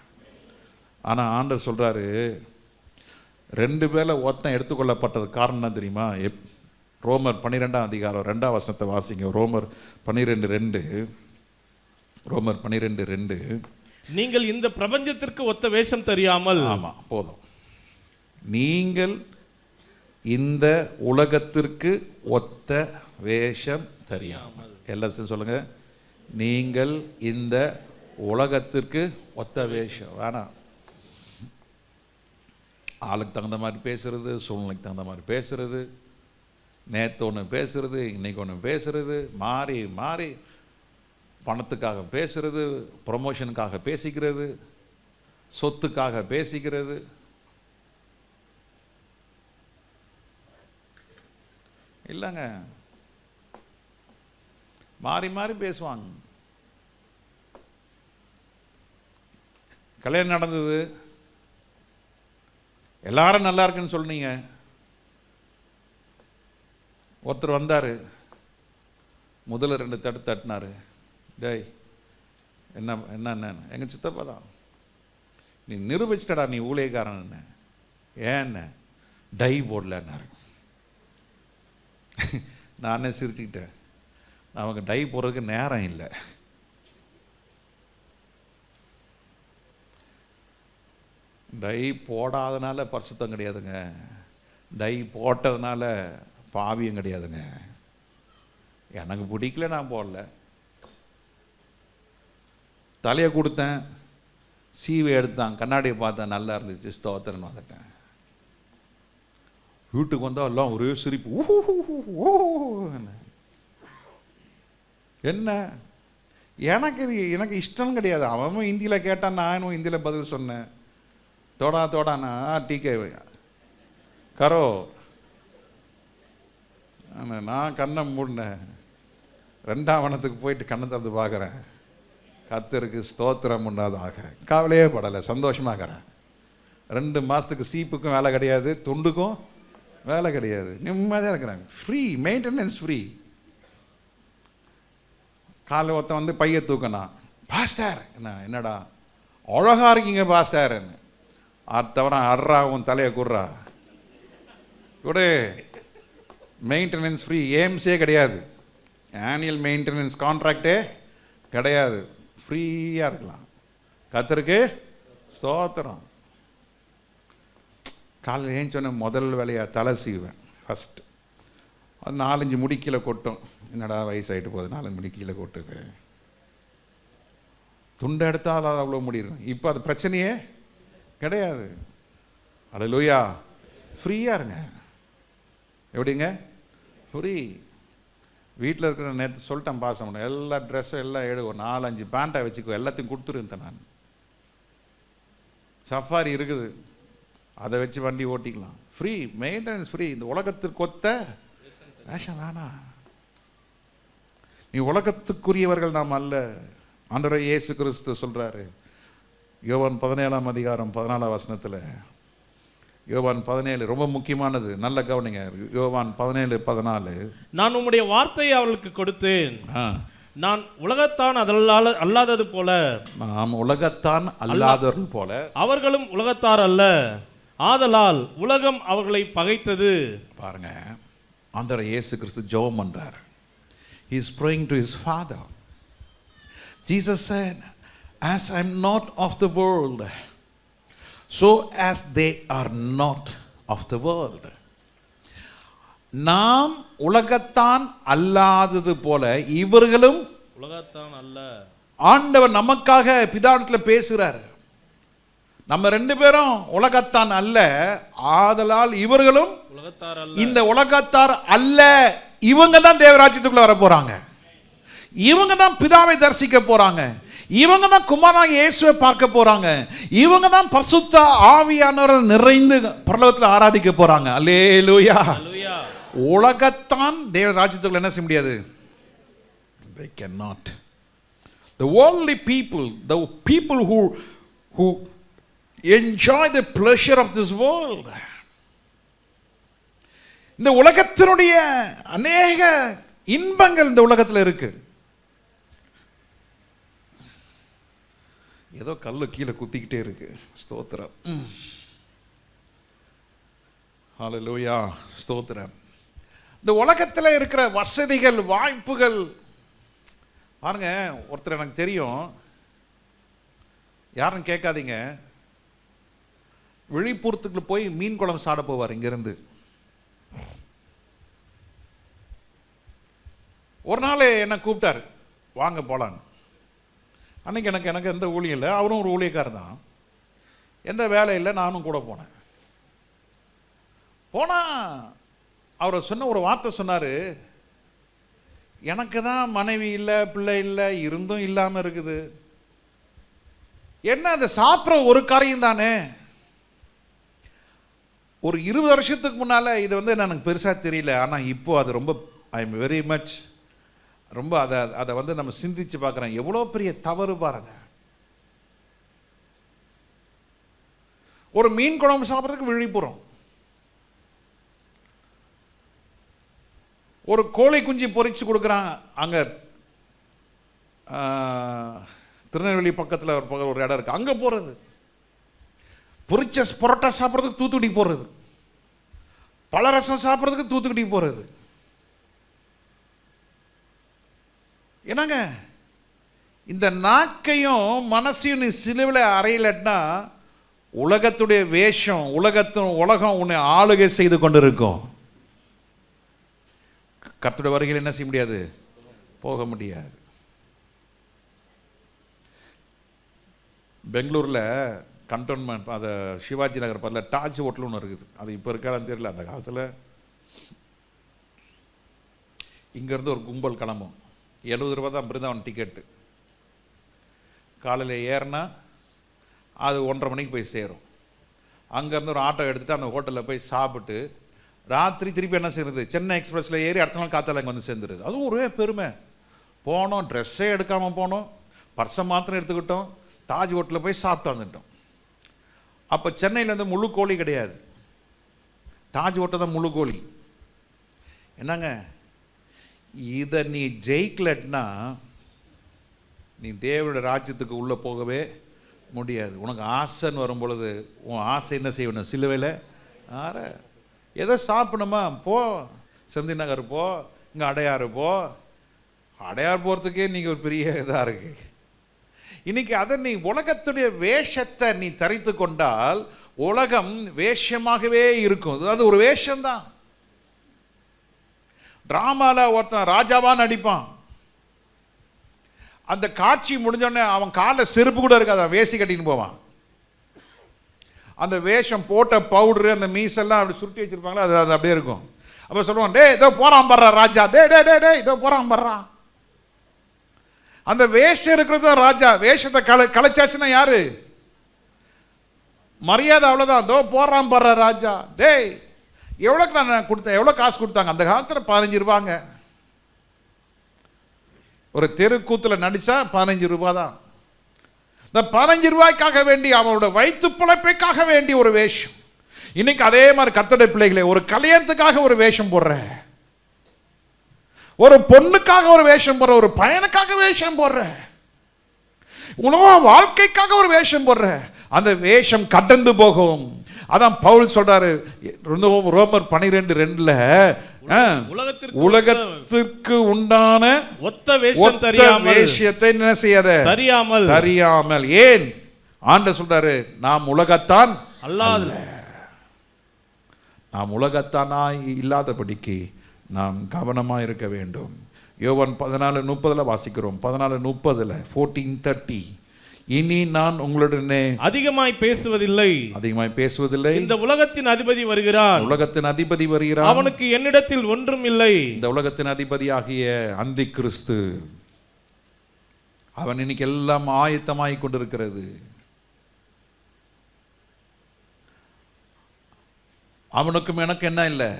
ஆனா ஆண்டவர் சொல்றாரு, 2 பேர்ல ஒருத்தன் எடுத்துக்கொள்ளப்பட்டது காரணம் என்ன தெரியுமா? ரோமர் 12ஆம் அதிகாரம் 2ஆம் வசனத்தை வாசிங்க. ரோமர் 12:2. ரோமர் 12:2. நீங்கள் இந்த பிரபஞ்சத்திற்கு ஒத்த வேஷம் தெரியாமல். ஆமா, போதும். நீங்கள் இந்த உலகத்திற்கு ஒத்த வேஷம் தெரியாமல். எல்லாத்தையும் சொல்லுங்க, நீங்கள் இந்த உலகத்திற்கு ஒத்த வேஷம் வேணாம். ஆளுக்கு தகுந்த மாதிரி பேசுறது, சூழ்நிலைக்கு தகுந்த மாதிரி பேசுறது, நேற்று ஒன்று பேசுறது, இன்னைக்கு ஒன்று பேசுறது, மாறி மாறி பணத்துக்காக பேசுறது, ப்ரொமோஷனுக்காக பேசிக்கிறது, சொத்துக்காக பேசிக்கிறது. இல்லைங்க, மாறி மாறி பேசுவாங்க. கல்யாணம் நடந்தது, எல்லாரும் நல்லா இருக்குன்னு சொன்னீங்க. ஒருத்தர் வந்தார், முதல்ல 2 தட்டு தட்டினார். டேய் என்ன என்ன என்ன எங்கள் சித்தப்பா தான், நீ நிரூபிச்சிட்டடா நீ ஊழியக்காரன். ஏன் டை போடலன்னாரு. நானே சிரிச்சுக்கிட்டேன், நமக்கு டை போடுறதுக்கு நேரம் இல்லை. டை போடாதனால பரிசுத்தம் கிடையாதுங்க, டை போட்டதுனால பாவியம் கிடையாதுங்க. எனக்கு பிடிக்கல, நான் போடல. தலையை கொடுத்தேன், சீவை எடுத்தான், கண்ணாடியை பார்த்தேன், நல்லா இருந்துச்சு, ஸ்தோத்திரன்னு வந்துட்டேன். வீட்டுக்கு வந்தால் எல்லாம் ஒரே சிரிப்பு. என்ன எனக்கு இஷ்டம் கிடையாது. அவன் ஹிந்தியில் கேட்டான், நானும் ஹிந்தியில் பதில் சொன்னேன். தோடானா டீக்கே கரோ. நான் கண்ணை மூடினேன். 2ஆம் வனத்துக்கு போயிட்டு கண்ணை திறந்து பார்க்குறேன். கர்த்தருக்கு ஸ்தோத்திரம் உண்டாதாக. கவலையே படலை, சந்தோஷமாகறேன். 2 மாதத்துக்கு சீப்புக்கும் வேலை கிடையாது, துண்டுக்கும் வேலை கிடையாது, நிம்மதியாக இருக்கிறாங்க. Free maintenance, free. காலை ஒருத்தன் வந்து பைய தூக்கணா, பாஸ்டர் என்னடா அழகா இருக்கீங்க பாஸ்டர். தவிர அட்ரா உன் தலையை குடுறா கூட. மெயின்டெனன்ஸ் ஃப்ரீ, ஏம்ஸே கிடையாது, ஆனுவல் மெயின்டெனன்ஸ் கான்ட்ராக்டே கிடையாது, ஃப்ரீயாக இருக்கலாம். கர்த்தருக்கு ஸ்தோத்திரம். காலையில் ஏன் சொன்ன முதல் வேலையாக தலை சீவேன் ஃபஸ்ட்டு. அது 4-5 முடி கீழே கொட்டும். என்னடா வயசாகிட்டு போகுது, 4 முடி கீழே கொட்டுது. துண்டை எடுத்தால் அது அவ்வளோ முடியும். இப்போ அது பிரச்சனையே கிடையாது. அல்லேலூயா. ஃப்ரீயாக இருங்க. எப்படிங்க ஃப்ரீ? வீட்டில் இருக்கிற நேற்று சொல்லிட்டேன், பாசம் பண்ண எல்லா ட்ரெஸ்ஸும் எல்லாம் ஒரு 4-5 பேண்ட்டை வச்சுக்கோ, எல்லாத்தையும் கொடுத்துருந்தேன் நான். சஃபாரி இருக்குது, அதை வச்சு வண்டி ஓட்டிக்கலாம். Free maintenance, free. இந்த உலகத்திற்கு ஒத்த வேஷம் வேணாம். நீ உலகத்துக்குரியவர்கள் நாம் அல்ல. ஆண்டவராகிய இயேசு கிறிஸ்து சொல்றாரு யோவான் 17ஆம் அதிகாரம் 14ஆம் வசனத்தில். யோவான் 17 ரொம்ப முக்கியமானது, நல்ல கவனிங்க. யோவான் 17:14. நான் உம்முடைய வார்த்தையை அவர்களுக்கு கொடுத்தேன், நான் உலகத்தான் அல்லாதது போல, நாம் உலகத்தான் அல்லாதவர்கள் போல அவர்களும் உலகத்தார் அல்ல, ஆதலால் உலகம் அவர்களை பகைத்தது. பாருங்க, ஆண்டவர் இயேசு கிறிஸ்து ஜெபம் பண்றார். He is praying to his Father. Jesus said, as I am not of the world, so as they are not of the world. நாம் உலகத்தான் அல்லாதது போல இவர்களும் உலகத்தான் அல்ல. ஆண்டவர் நமக்காக பிதாவிடத்தில் பேசுகிறார். நம்ம 2 பேரும் உலகத்தான் அல்ல, ஆதலால் இவர்களும் உலகத்தார் அல்ல. இந்த உலகத்தார் அல்ல, இவங்க தான் தேவராஜ்யத்துக்குள்ள வர போறாங்க. இவங்க தான் பிதாவை தரிசிக்க போறாங்க. இவங்க தான் குமாரனாகிய இயேசுவை பார்க்க போறாங்க. இவங்க தான் பரிசுத்த ஆவியானவரால் நிறைந்து பரலோகத்தில் ஆராதிக்க போறாங்க. அல்லேலூயா. உலகத்தான் தேவ ராஜ்யத்துக்குள்ள என்ன செய்ய முடியாது? They cannot. The worldly people, the people who enjoy the pleasure of this world, இந்த உலகத்தினுடைய அநேக இன்பங்கள் இந்த உலகத்தில் இருக்கு. ஏதோ கல்லு கீழே குத்திக்கிட்டே இருக்கு. ஸ்தோத்திரம். ஹல்லேலூயா. ஸ்தோத்திரம். இந்த உலகத்தில் இருக்கிற வசதிகள், வாய்ப்புகள் பாருங்க. ஒருத்தர் எனக்கு தெரியும், யாரும் கேட்காதீங்க, விழிப்புறத்துக்கு போய் மீன் குழம்பு சாப்பிட போவார் இங்கிருந்து. ஒரு நாள் என்னை கூப்பிட்டார், வாங்க போலான்னு. அன்னைக்கு எனக்கு எந்த ஊழியம் இல்லை, அவரும் ஒரு ஊழியக்காரர் தான், எந்த வேலை இல்லை. நானும் கூட போனேன். அவர் சொன்ன ஒரு வார்த்தை சொன்னார், எனக்கு தான் மனைவி இல்லை, பிள்ளை இல்லை, இருந்தும் இல்லாமல் இருக்குது. என்ன அந்த சாப்பிட்ற ஒரு காரியம் தானே. ஒரு 20 வருஷத்துக்கு முன்னால் இது எனக்கு பெருசாக தெரியல. ஆனால் இப்போ அது ரொம்ப, ஐ எம் வெரி மச், ரொம்ப அதை நம்ம சிந்திச்சு பார்க்குறேன். எவ்வளோ பெரிய தவறு பாருங்க. ஒரு மீன் குழம்பு சாப்பிட்றதுக்கு விழிப்புறோம். ஒரு கோழி குஞ்சு பொரிச்சு கொடுக்குறாங்க. அங்கே திருநெல்வேலி பக்கத்தில் ஒரு இடம் இருக்குது, அங்கே போகிறது. பொரிச்ச பரோட்டா சாப்பிட்றதுக்கு தூத்துக்குடி போகிறது. பழரசம் சாப்பிட்றதுக்கு தூத்துக்குடி போகிறது. என்னங்க, இந்த நாக்கையும் மனசையும் நீ சிலுவையில் அறையிலன்னா உலகத்துடைய வேஷம், உலகம் உன்னை ஆளுகை செய்து கொண்டிருக்கும். கர்த்தருடைய வருகையில் என்ன செய்ய முடியாது? போக முடியாது. பெங்களூரில் கண்டோன்மெண்ட், அதை சிவாஜி நகர் பக்கத்தில் டாஜ் ஹோட்டல் ஒன்று இருக்குது. அது இப்போ இருக்கான்னு தெரியல. அந்த காலத்தில் இங்கேருந்து ஒரு கும்பல் கிளம்பும். 70 ரூபா தான் பிருந்தாவன் டிக்கெட்டு. காலையில் ஏறினா அது 1:30 மணிக்கு போய் சேரும். அங்கேருந்து ஒரு ஆட்டோ எடுத்துகிட்டு அந்த ஹோட்டலில் போய் சாப்பிட்டு ராத்திரி திருப்பி என்ன செய்யுது, சென்னை எக்ஸ்பிரஸில் ஏறி அடுத்த நாள் காத்தால இங்கே வந்து சேர்ந்துருது. அதுவும் ஒரே பெருமை. போனோம், ட்ரெஸ்ஸே எடுக்காமல் போனோம், பர்ஸை மாத்திரம் எடுத்துக்கிட்டோம், தாஜ் ஹோட்டலில் போய் சாப்பிட்டு வந்துட்டோம். அப்போ சென்னையில் வந்து முழு கோழி கிடையாது, தாஜ் ஹோட்டல் தான் முழு கோழி. என்னங்க, இதை நீ ஜெயிக்கலன்னா நீ தேவனுடைய ராஜ்யத்துக்கு உள்ளே போகவே முடியாது. உனக்கு ஆசைன்னு வரும் பொழுது உன் ஆசை என்ன செய்யணும்? சிலுவையில் ஏதோ சாப்பிடணுமா, போ செந்தி நகர் போ, இங்கே அடையாறு போ. அடையாறு போகிறதுக்கே நீங்கள் ஒரு பெரிய இதாக இருக்கு. இன்னைக்கு அதை நீ உலகத்துடைய வேஷத்தை நீ தரித்து கொண்டால் உலகம் வேஷமாகவே இருக்கும். அது ஒரு வேஷம்தான். டிராமாவில் ஒருத்தன் ராஜாவா நடிப்பான். அந்த காட்சி முடிஞ்சோடனே அவன் காலில் செருப்பு கூட இருக்காது, அவன் வேஷ்டி கட்டின்னு போவான். அந்த வேஷம் போட்ட பவுடரு, அந்த மீசெல்லாம் அப்படி சுருட்டி வச்சிருப்பாங்களா, அது அப்படியே இருக்கும். அப்போ சொல்லுவான், டே இதோ போறான் பர்றா ராஜா, டே டே டே டே இதோ போறான் பர்றான். அந்த வேஷம் இருக்கிறது தான் ராஜா. வேஷத்தை கலைச்சாச்சுன்னா யாரு? மரியாதை அவ்வளோதான். இதோ போறான் பர்ற ராஜா. டேய் எவ்வளோக்கு நான் கொடுத்தேன், எவ்வளோ காசு கொடுத்தாங்க? அந்த காலத்தில் 15 ரூபாங்க. ஒரு தெருக்கூத்தில் நடிச்சா 15 ரூபா தான். இந்த 15 ரூபாய்க்காக வேண்டி, அவனோட வயிற்று பிழைப்பைக்காக வேண்டி ஒரு வேஷம். இன்னைக்கு அதே மாதிரி கர்த்தருடைய பிள்ளைகளே, ஒரு கல்யாணத்துக்காக ஒரு வேஷம் போடுற, ஒரு பொண்ணுக்காக ஒரு வேஷம் போடுற, ஒரு பையனுக்காக வேஷம் போடுற, உலக வாழ்க்கைக்காக ஒரு வேஷம் போடுற. அந்த வேஷம் கடந்து போகும். அதான் பவுல் சொல்றாரு ரோமர் 12:2 உலகத்திற்கு உண்டான ஒத்த வேஷத்தை என்ன செய்யாத, தெரியாமல். ஏன் ஆண்டவர் சொல்றாரு, நாம் உலகத்தான் அல்ல, நாம் உலகத்தானாய் இல்லாதபடிக்கு நாம் கவனமாக இருக்க வேண்டும். யோவான் 14:30 வாசிக்கிறோம். 14:30 14:30 இனி நான் உங்களுடனே அதிகமாய் பேசுவதில்லை, இந்த உலகத்தின் அதிபதி வருகிறான், அவனுக்கு என்னிடத்தில் ஒன்றும் இல்லை. இந்த உலகத்தின் அதிபதியாகிய அந்தி கிறிஸ்து, அவன் இன்னைக்கு எல்லாம் ஆயத்தமாய் கொண்டிருக்கிறது. அவனுக்கும் எனக்கு என்ன இல்லை,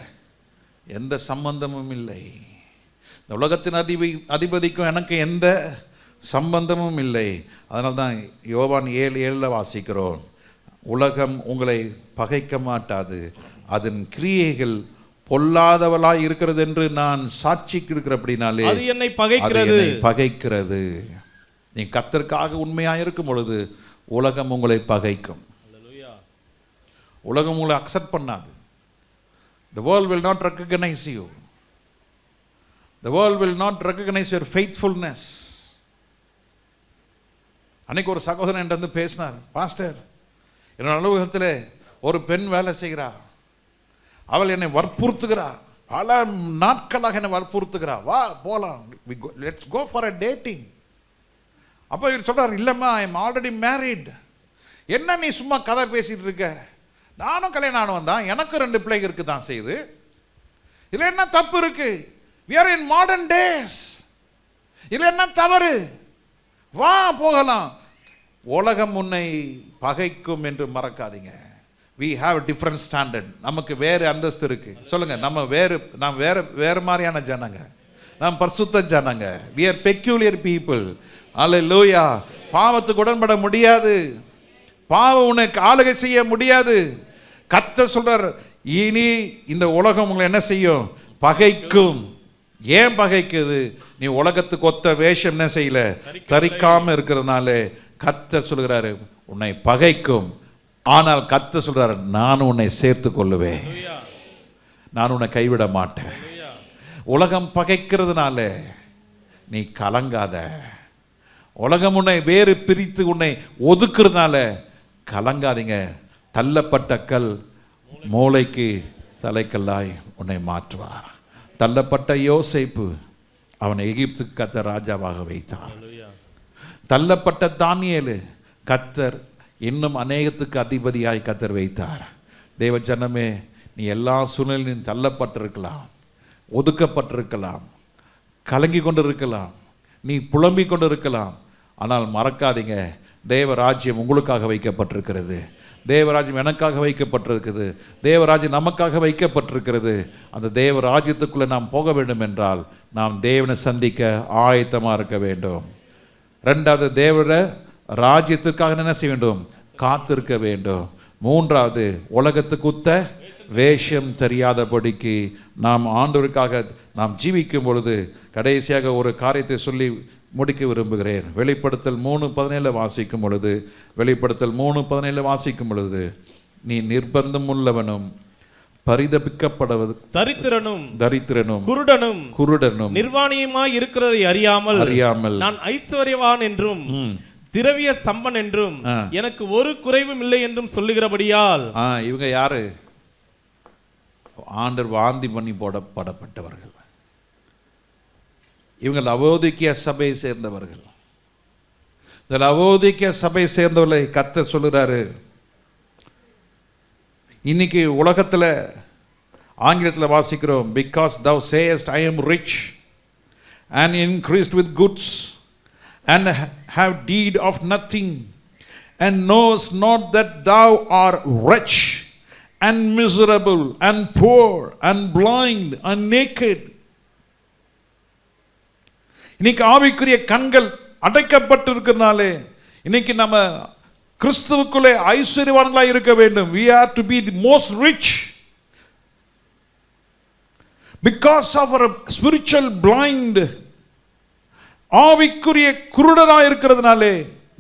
எந்த சம்பந்தமும் இல்லை. இந்த உலகத்தின் அதிபதிக்கும் எனக்கு எந்த சம்பந்தமும் இல்லை. அதனால தான் யோவான் 7:7 வாசிக்கிறோம், உலகம் உங்களை பகைக்க மாட்டாது, அதன் கிரியைகள் பொல்லாதவளாய் இருக்கிறது என்று நான் சாட்சிக்கு இருக்கிறபடினாலே அது என்னை பகைக்கிறது. நீ கர்த்தருக்காக உண்மையாக இருக்கும் பொழுது உலகம் உங்களை பகைக்கும். உலகம் உங்களை அக்செப்ட் பண்ணாது. The world will not recognize you. The world will not recognize your faithfulness. அன்னைக்கு ஒரு சகோதரன் என்கிட்ட வந்து பேசினார், பாஸ்டர் என்னோட அலுவலகத்தில் ஒரு பெண் வேலை செய்கிறா, அவள் என்னை வற்புறுத்துகிறா, பல நாட்களாக என்னை வற்புறுத்துகிறா, வா போகலாம், let's go for a dating. அப்போ இவர் சொல்கிறார், இல்லைம்மா ஐ எம் ஆல்ரெடி மேரிட். என்ன நீ சும்மா கதை பேசிகிட்டு இருக்க, நானும் கல்யாணம் ஆனவன் தான், எனக்கு 2 பிள்ளைங்க இருக்கு தான் செய்யுது, இதில் என்ன தப்பு இருக்கு? we are in modern days, இதில் என்ன தவறு? வா போகலாம். உலகம் உன்னை பகைக்கும் என்று மறக்காதீங்க. we have a different standard. நமக்கு வேறு அந்தஸ்து இருக்கு. சொல்லுங்க, நாம் வேற மாதிரியான ஜனங்க, நாம் பரிசுத்த ஜனங்க. we are peculiar people. அல்லேலூயா. பாவத்துக்கு உடன்பட முடியாது, பாவம் உன்னை ஆளுகை செய்ய முடியாது. கர்த்தர் சொல்றார், இனி இந்த உலகம் உங்களை என்ன செய்யும்? பகைக்கும். ஏன் பகைக்குது? நீ உலகத்துக்கு ஒத்த வேஷம் என்ன செய்யல, தரிக்காம இருக்கிறதுனால கர்த்தர் சொல்கிறாரு உன்னை பகைக்கும். ஆனால் கர்த்தர் சொல்றாரு, நான் உன்னை சேர்த்து கொள்ளுவேன், நான் உன்னை கைவிட மாட்டேன். உலகம் பகைக்கிறதுனால நீ கலங்காத. உலகம் உன்னை வேறு பிரித்து உன்னை ஒதுக்குறதுனால கலங்காதீங்க. தள்ளப்பட்ட கல் மூளைக்கு தலைக்கல்லாய் உன்னை மாற்றுவார். தள்ளப்பட்ட யோசேப்பு, அவனை எகிப்துக்கு கர்த்தர் ராஜாவாக வைத்தார். தள்ளப்பட்ட தானியேலு கர்த்தர் இன்னும் அநேகத்துக்கு அதிபதியாய் கர்த்தர் வைத்தார். தேவ ஜனமே, நீ எல்லா சூழ்நிலையும் தள்ளப்பட்டிருக்கலாம், ஒதுக்கப்பட்டிருக்கலாம், கலங்கி கொண்டு இருக்கலாம், நீ புலம்பிக் கொண்டு இருக்கலாம். ஆனால் மறக்காதீங்க, தேவ ராஜ்யம் உங்களுக்காக வைக்கப்பட்டிருக்கிறது. தேவராஜ்யம் எனக்காக வைக்கப்பட்டிருக்குது. தேவராஜ்யம் நமக்காக வைக்கப்பட்டிருக்கிறது. அந்த தேவ ராஜ்யத்துக்குள்ளே நாம் போக வேண்டும் என்றால் நாம் தேவனை சந்திக்க ஆயத்தமாக இருக்க வேண்டும். ரெண்டாவது, தேவர ராஜ்யத்திற்காக என்ன செய்ய வேண்டும்? காத்திருக்க வேண்டும். மூன்றாவது, உலகத்துக்கு உத்த வேஷம் தெரியாதபடிக்கு நாம் ஆண்டவருக்காக நாம் ஜீவிக்கும் பொழுது கடைசியாக ஒரு காரியத்தை சொல்லி முடிக்க விரும்புகிறேன். வெளிப்படுத்தல் 3:17 வாசிக்கும் பொழுது, வெளிப்படுத்தல் 3:17 வாசிக்கும் பொழுது, நீ நிர்பந்தம் உள்ளவனும் பரிதபிக்கப்படுவது தரித்திரனும் குருடனும் நிர்வாணியுமாய் இருக்கிறதை அறியாமல் நான் ஐஸ்வர்யவான் என்றும் திரவிய சம்பன் என்றும் எனக்கு ஒரு குறைவும் இல்லை என்றும் சொல்லுகிறபடியால். இவங்க யாரு? ஆண்டவர் வாந்தி பண்ணி போடப்பட்டவர்கள். இவங்க லவோதிக்கிய சபையை சேர்ந்தவர்கள். இந்த லவோதிக்கிய சபையை சேர்ந்தவர்களை கர்த்தர் சொல்லுறாரு, இன்னைக்கு உலகத்தில் ஆங்கிலத்தில் வாசிக்கிறோம், because thou sayest I am rich and increased with goods and have need of nothing and knowest not that thou art rich and miserable and poor and blind and naked. இன்னைக்கு ஆவிக்குரிய கண்கள் அடைக்கப்பட்டிருக்கிறதுனாலே இன்னைக்கு நம்ம கிறிஸ்துவுக்குள்ளே ஐஸ்வர்யவான்களாக இருக்க வேண்டும். we are to be the most rich because of our spiritual blind. ஆவிக்குரிய குருடராக இருக்கிறதுனாலே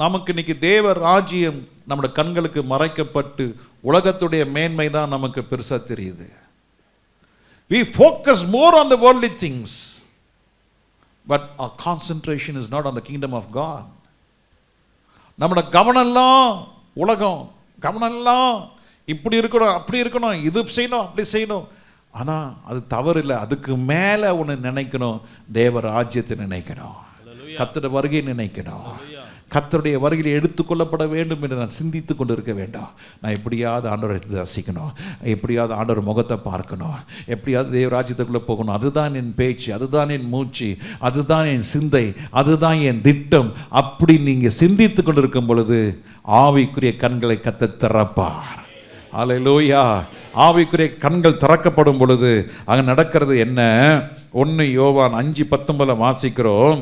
நமக்கு இன்னைக்கு தேவ ராஜ்யம் நம்முடைய கண்களுக்கு மறைக்கப்பட்டு உலகத்துடைய மேன்மை தான் நமக்கு பெருசா தெரியுது. we focus more on the worldly things, but our concentration is not on the kingdom of God. நம்முடைய கவனம்லாம் உலகம், கவனம்லாம் இப்படி இருக்கணும், அப்படி இருக்கணும், இது செய்யணும், அப்படி செய்யணும். ஆனால் அது தவறு இல்லை. அதுக்கு மேலே ஒன்று நினைக்கணும், தேவ ராஜ்யத்தை நினைக்கணும், கர்த்தருடைய வருகையை நினைக்கணும். கர்த்தருடைய வருகையில் எடுத்துக்கொள்ளப்பட வேண்டும் என்று நான் சிந்தித்து கொண்டு இருக்க வேண்டும். நான் எப்படியாவது ஆண்டவரை ரசிக்கணும், எப்படியாவது ஆண்டவர் முகத்தை பார்க்கணும், எப்படியாவது தேவ ராஜ்யத்துக்குள்ளே போகணும். அதுதான் என் பேச்சு, அதுதான் என் மூச்சு, அதுதான் என் சிந்தை, அதுதான் என் திட்டம். அப்படி நீங்கள் சிந்தித்து கொண்டு இருக்கும் பொழுது ஆவிக்குரிய கண்களை கர்த்தர் திறப்பார். அல்லேலூயா. ஆவிக்குரிய கண்கள் திறக்கப்படும் பொழுது அங்கே நடக்கிறது என்ன? 1 யோவான் 5:19 வாசிக்கிறோம்.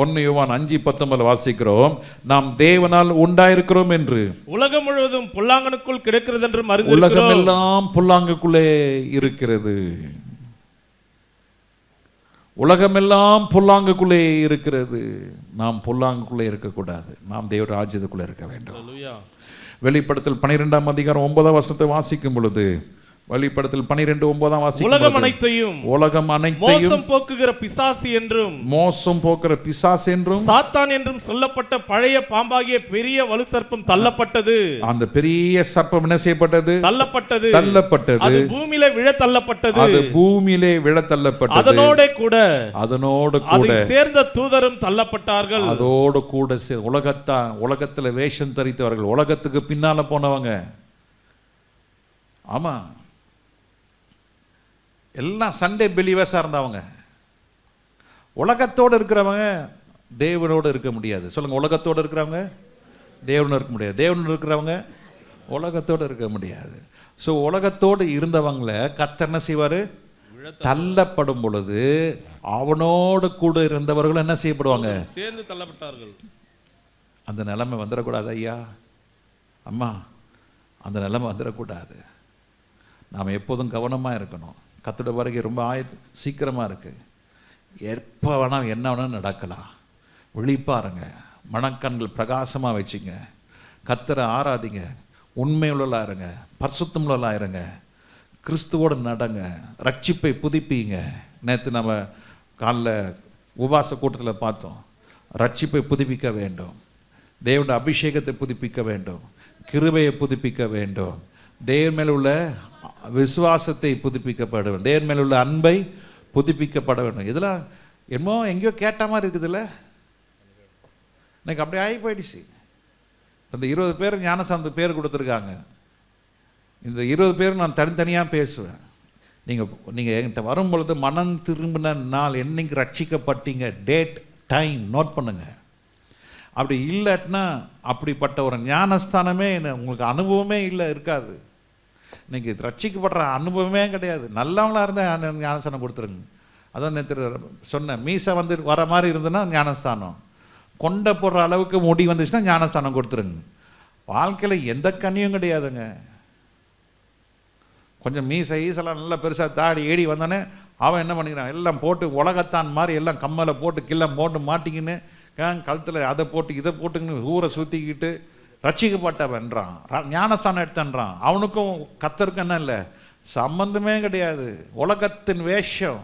1 யோவான் 5:19 வாசிக்கிறோம், நாம் தேவனால் உண்டாயிருக்கிறோம் என்று. உலகம் முழுவதும் பொல்லாங்கனுக்குள் கிடக்கிறது என்று அறிந்திருக்கிறோம். உலகம் எல்லாம் பொல்லாங்குக்குள்ளே இருக்கிறது. உலகமெல்லாம் பொல்லாங்குக்குள்ளே இருக்கிறது. நாம் பொல்லாங்குக்குள்ளே இருக்கக்கூடாது. நாம் தேவ ராஜ்யத்துக்குள்ளே இருக்க வேண்டும். வெளிப்படுத்தல் 12ஆம் அதிகாரம் 9ஆம் வசனத்தை வாசிக்கும் பொழுது, வெளிப்படுத்தல் 12:9 வாசிக்கும், உலகம் அனைத்தையும் மோசம் போக்குகிற பிசாசு என்றும் சாத்தான் என்றும் சொல்லப்பட்ட பழைய பாம்பாகிய பெரிய வலு சர்ப்பம் தள்ளப்பட்டது. அந்த பெரிய சர்ப்பம் என்ன செய்யப்பட்டது? தள்ளப்பட்டது. அது பூமியிலே விழ தள்ளப்பட்டது. அதனோடு கூட அதை சேர்ந்த தூதரும் தள்ளப்பட்டார்கள். அதோடு கூட உலகத்துல வேஷம் தரித்தவர்கள், உலகத்துக்கு பின்னால போனவங்க. ஆமா, எல்லாம் சண்டே பிலீவர்ஸாக இருந்தவங்க. உலகத்தோடு இருக்கிறவங்க தேவனோடு இருக்க முடியாது. சொல்லுங்க, உலகத்தோடு இருக்கிறவங்க தேவனோடு இருக்க முடியாது. தேவனோடு இருக்கிறவங்க உலகத்தோடு இருக்க முடியாது. ஸோ உலகத்தோடு இருந்தவங்களை கர்த்தர் என்ன செய்வார்? தள்ளப்படும் பொழுது அவனோடு கூட இருந்தவர்கள் என்ன செய்யப்படுவாங்க? சேர்ந்து தள்ளப்பட்டார்கள். அந்த நிலைமை வந்துடக்கூடாது ஐயா. அம்மா, அந்த நிலைமை வந்துடக்கூடாது. நாம் எப்போதும் கவனமாக இருக்கணும். கர்த்தருடைய வருகை ரொம்ப சீக்கிரமாக இருக்குது. எப்போ வேணால் என்ன வேணால் நடக்கலாம். விழிப்பாருங்க, மனக்கண்கள் பிரகாசமாக வச்சுங்க, கர்த்தரை ஆராதிங்க, உண்மையுள்ளவர்களாக இருங்க, பரிசுத்தமுள்ளவர்களாக இருங்க, கிறிஸ்துவோடு நடங்க, ரட்சிப்பை புதுப்பிங்க. நேற்று நம்ம காலைல உபவாச கூட்டத்தில் பார்த்தோம். ரட்சிப்பை புதுப்பிக்க வேண்டும், தேவனுடைய அபிஷேகத்தை புதுப்பிக்க வேண்டும், கிருபையை புதுப்பிக்க வேண்டும், தேவன் மேல் உள்ள விசுவாசத்தை புதுப்பிக்கப்பட வேண்டும், தேவன் மேல் உள்ள அன்பை புதுப்பிக்கப்பட வேண்டும். இதெல்லாம் என்னமோ எங்கேயோ கேட்ட மாதிரி இருக்குதுல்ல. எனக்கு அப்படியே ஆகி போயிடுச்சு. இந்த 20 பேர் ஞானசாந்த பேர் கொடுத்துருக்காங்க. இந்த 20 பேர் நான் தனித்தனியாக பேசுவேன். நீங்கள் என்கிட்ட வரும்பொழுது மனம் திரும்பின நாள், என்னைக்கு ரட்சிக்கப்பட்டீங்க, டேட், டைம் நோட் பண்ணுங்க. அப்படி இல்லாட்டினா அப்படிப்பட்ட ஒரு ஞானஸ்தானமே உங்களுக்கு அனுபவமே இருக்காது. இன்னைக்கு ரட்சிக்கப்படுற அனுபவமே கிடையாது. நல்லவங்களாக இருந்தால் ஞானஸ்தானம் கொடுத்துருங்க. அதான் நேற்று சொன்னேன், மீசை வந்து வர மாதிரி இருந்ததுன்னா ஞானஸ்தானம், கொண்டை போடுற அளவுக்கு முடி வந்துச்சுன்னா ஞானஸ்தானம் கொடுத்துருங்க. வாழ்க்கையில் எந்த கண்ணியும் கிடையாதுங்க. கொஞ்சம் மீசை ஈசெல்லாம் நல்லா பெருசாக தாடி ஏடி வந்தோடனே அவன் என்ன பண்ணிக்கிறான், எல்லாம் போட்டு உலகத்தான் மாதிரி எல்லாம் கம்மலை போட்டு கில்லம் போட்டு மாட்டிக்கின்னு கழுத்தில் அதை போட்டு இதை போட்டுக்கின்னு ஊரை சுற்றிக்கிட்டு ரட்சிக்கப்பட்டவன்றான், ஞானஸ்தானம் எடுத்தன்றான். அவனுக்கும் கர்த்தருக்கும் என்ன இல்லை, சம்பந்தமே கிடையாது. உலகத்தின் வேஷம்,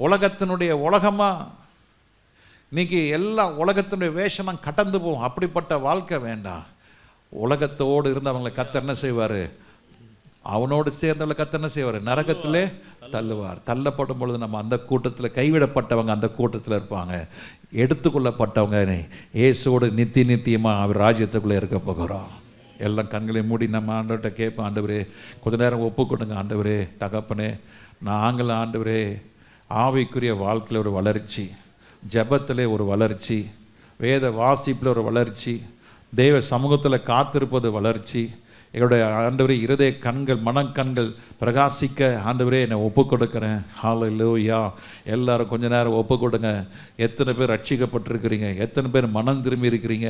உலகத்தினுடைய உலகமாக இன்னைக்கு எல்லா உலகத்தினுடைய வேஷம் கடந்து போகும். அப்படிப்பட்ட வாழ்க்கை வேண்டாம். உலகத்தோடு இருந்தவங்களை கர்த்தர் என்ன செய்வார், அவனோடு சேர்ந்தவங்களை கர்த்தர் என்ன செய்வார், நரகத்திலே தள்ளுவார். தள்ளப்படும் பொழுது நம்ம அந்த கூட்டத்தில், கைவிடப்பட்டவங்க அந்த கூட்டத்தில் இருப்பாங்க, எடுத்துக்கொள்ளப்பட்டவங்க இயேசுவோடு நித்தியமாக அவர் ராஜ்யத்துக்குள்ளே இருக்க போகிறோம். எல்லாம் கண்களை மூடி நம்ம ஆண்டவர்கிட்ட கேட்போம், ஆண்டவரே கொஞ்ச நேரம் ஒப்பு கொடுங்க, ஆண்டவரே தகப்பனே, நாங்கள் ஆண்டவரே ஆவிக்குரிய வாழ்க்கையில் ஒரு வளர்ச்சி, ஜெபத்தில் ஒரு வளர்ச்சி, வேத வாசிப்பில் ஒரு வளர்ச்சி, தேவ சமூகத்தில் காத்திருப்பது வளர்ச்சி, எங்களுடைய ஆண்டவரே இருதய கண்கள் மனக்கண்கள் பிரகாசிக்க ஆண்டவரே என்னை ஒப்பு கொடுக்குறேன். ஹல்லேலூயா. எல்லாரும் கொஞ்ச நேரம் ஒப்பு கொடுங்க. எத்தனை பேர் ரட்சிக்கப்பட்டிருக்கிறீங்க, எத்தனை பேர் மனம் திரும்பி இருக்கிறீங்க,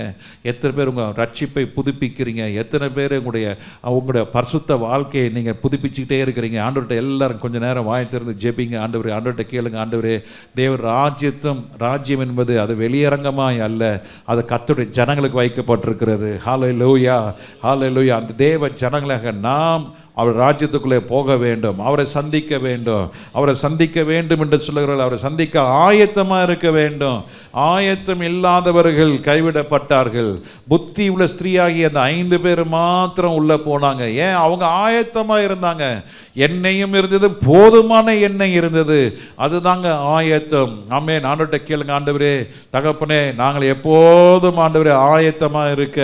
எத்தனை பேர் உங்கள் ரட்சிப்பை புதுப்பிக்கிறீங்க, எத்தனை பேர் உங்களுடைய பரிசுத்த வாழ்க்கையை நீங்கள் புதுப்பிச்சுக்கிட்டே இருக்கிறீங்க. ஆண்டவர்கிட்ட எல்லாரும் கொஞ்சம் நேரம் வாய் திறந்து ஜெபிங்க. ஆண்டவரே, ஆண்டவர்கிட்ட கேளுங்க. ஆண்டவரே, தேவர் ராஜ்யம் என்பது அது வெளியரங்கமாய் அல்ல, அது கர்த்தருடைய ஜனங்களுக்கு வைக்கப்பட்டிருக்கிறது. ஹல்லேலூயா, ஹல்லேலூயா. அந்த தேவ ஜனங்களாக நாம் அவர் ராஜ்யத்துக்குள்ளே போக வேண்டும், அவரை சந்திக்க வேண்டும். அவரை சந்திக்க வேண்டும் என்று சொல்லுகிறார்கள். அவரை சந்திக்க ஆயத்தமாக இருக்க வேண்டும். ஆயத்தம் இல்லாதவர்கள் கைவிடப்பட்டார்கள். புத்தி உள்ள ஸ்திரீயாகிய அந்த 5 பேர் மாத்திரம் உள்ளே போனாங்க. ஏன்? அவங்க ஆயத்தமாக இருந்தாங்க. எண்ணெயும் இருந்தது, போதுமான எண்ணெய் இருந்தது. அதுதாங்க ஆயத்தம். ஆமென். ஆண்டவர்கிட்ட கேளுங்க. ஆண்டவரே தகப்பனே, நாங்கள் எப்போதும் ஆண்டவரே ஆயத்தமாக இருக்க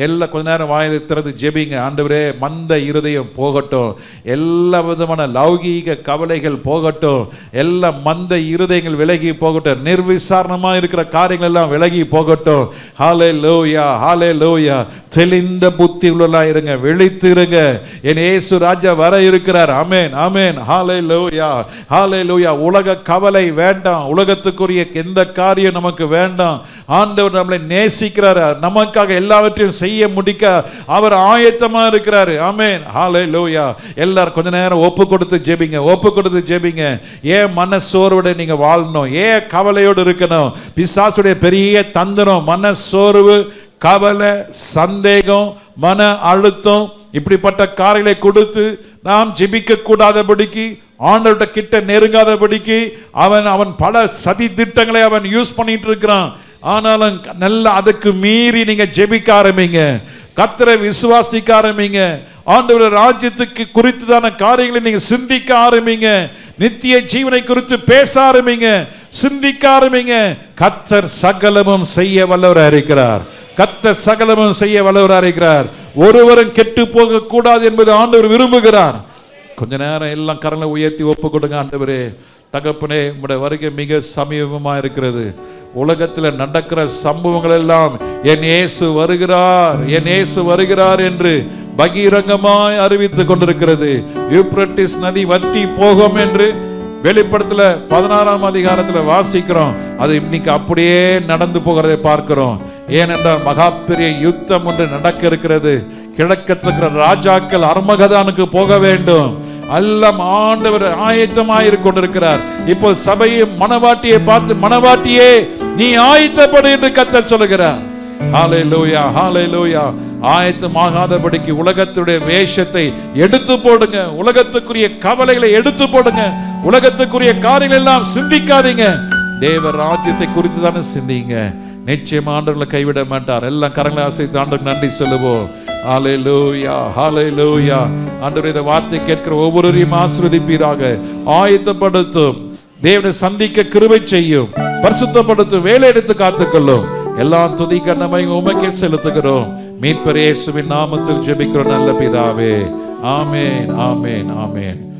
எல்லாம் கொஞ்ச நேரம் வாயிலை திறந்து ஜெபிங்க. ஆண்டவரே, மந்த இருதயம் போகட்டும், எல்லா விதமான லௌகீக கவலைகள் போகட்டும், எல்லா மந்த இருதயங்கள் விலகி போகட்டும், நிர்விசாரணமாக இருக்கிற காரியங்கள் எல்லாம் விலகி போகட்டும். ஹல்லேலூயா, ஹல்லேலூயா. தெளிந்த புத்தி உள்ளவர்களாக இருங்க, விழித்து இருங்க. என் இயேசு ராஜா வர இருக்கிறார். ஆமென், ஆமென். ஹல்லேலூயா, ஹல்லேலூயா. உலக கவலை வேண்டாம், உலகத்துக்குரிய எந்த காரியம் நமக்கு வேண்டாம். ஆண்டவர் நம்மளை நேசிக்கிறார், நமக்காக எல்லாவற்றையும் செய்ய முடிக்க அவர் ஆயத்தமா இருக்கிறார். ஆமென், ஹல்லேலூயா. எல்லாரும் கொஞ்ச நேரம் ஒப்பு கொடுத்து ஜெபிங்க, ஒப்பு கொடுத்து ஜெபிங்க. ஏன் மனசோர்வோட நீங்க வாழணும், ஏன் கவலையோடு இருக்கணும்? பிசாசுடைய பெரிய தந்திரம் மனசோர்வு, கவலை, சந்தேகம், மன அழுத்தம், இப்படிப்பட்ட காரியங்களை கொடுத்து நாம் ஜெபிக்க கூடாதபடிக்கு, ஆண்டவர்கிட்ட கிட்ட நெருங்காதபடிக்கு அவன் பல சதி திட்டங்களை அவன் யூஸ் பண்ணிட்டு இருக்கிறான். ஆனாலும் நல்ல அதுக்கு மீறி நீங்க ஜெபிக்க ஆரம்பிங்க, கர்த்தரை விசுவாசிக்க ஆரம்பிங்க, ஆண்டவர் ராஜ்யத்துக்கு குறித்துதான காரியங்களை நீங்க சிந்திக்க ஆரம்பிங்க, நித்திய ஜீவனை குறித்து பேச ஆரம்பிங்க, சிந்திக்க ஆரம்பிங்க. கர்த்தர் சகலமும் செய்ய வல்லவராக இருக்கிறார். கர்த்தர் சகலமும் செய்ய வல்லவராக இருக்கிறார். ஒருவரும் கெட்டு போக கூடாது என்பது ஆண்டவர் விரும்புகிறார். கொஞ்ச நேரம் எல்லாம் கரங்களை உயர்த்தி ஒப்பு கொடுங்க. ஆண்டவரே தகப்பனே, உம்முடைய வருகை மிக சமீபமாக இருக்கிறது. உலகத்தில் நடக்கிற சம்பவங்கள் எல்லாம் என் இயேசு வருகிறார், என் இயேசு வருகிறார் என்று பகிரங்கமாய் அறிவித்துக் கொண்டிருக்கிறது. யூப்ரட்டிஸ் நதி வற்றி போகும் என்று வெளிப்படுத்தல 16ஆம் அதிகாரத்தில் வாசிக்கிறோம். அது இன்னைக்கு அப்படியே நடந்து போகிறதை பார்க்கிறோம். ஏனென்றால் மகா பெரிய யுத்தம் ஒன்று நடக்க இருக்கிறது. கிழக்கத்தில் இருக்கிற ராஜாக்கள் அர்மகதானுக்கு போக வேண்டும். எல்லாம் ஆண்டவர் ஆயத்தமாயிரு கொண்டிருக்கிறார். இப்போ சபையும் மணவாட்டியை பார்த்து, மணவாட்டியே நீ ஆயத்தப்படு என்று கர்த்தர் சொல்லுகிறார். ஹல்லேலூயா, ஹல்லேலூயா. ஆயத்தமாகாதபடிக்கு உலகத்துடைய வேஷத்தை எடுத்து போடுங்க. உலகத்துக்குரிய கவலைகளை எடுத்து போடுங்க. உலகத்துக்குரிய காரியங்கள் எல்லாம் சிந்திக்காதீங்க. தேவ ராஜ்யத்தை குறித்து தானே சிந்திங்க. நிச்சயம் ஆண்டவர்களை கைவிட மாட்டார். எல்லாம் கரங்களை அசைத்து ஆண்டவருக்கு நன்றி சொல்லுவோம். ஹல்லேலூயா, ஹல்லேலூயா. ஆண்டவரே, இந்த வார்த்தை கேட்கிற ஒவ்வொருவரையும் ஆசீர்வதிப்பீராக. ஆயத்தப்படுத்தும், தேவனை சந்திக்க கிருபை செய்யும், பரிசுத்தப்படுத்தும், வேலை எடுத்து காத்துக்கொள்ளும். எல்லாம் துதி கனமை உமக்கே செலுத்துகிறோம். மீட்பர் இயேசுவின் நாமத்தில் ஜெபிக்கிறோம் நல்ல பிதாவே. ஆமென், ஆமென், ஆமென்.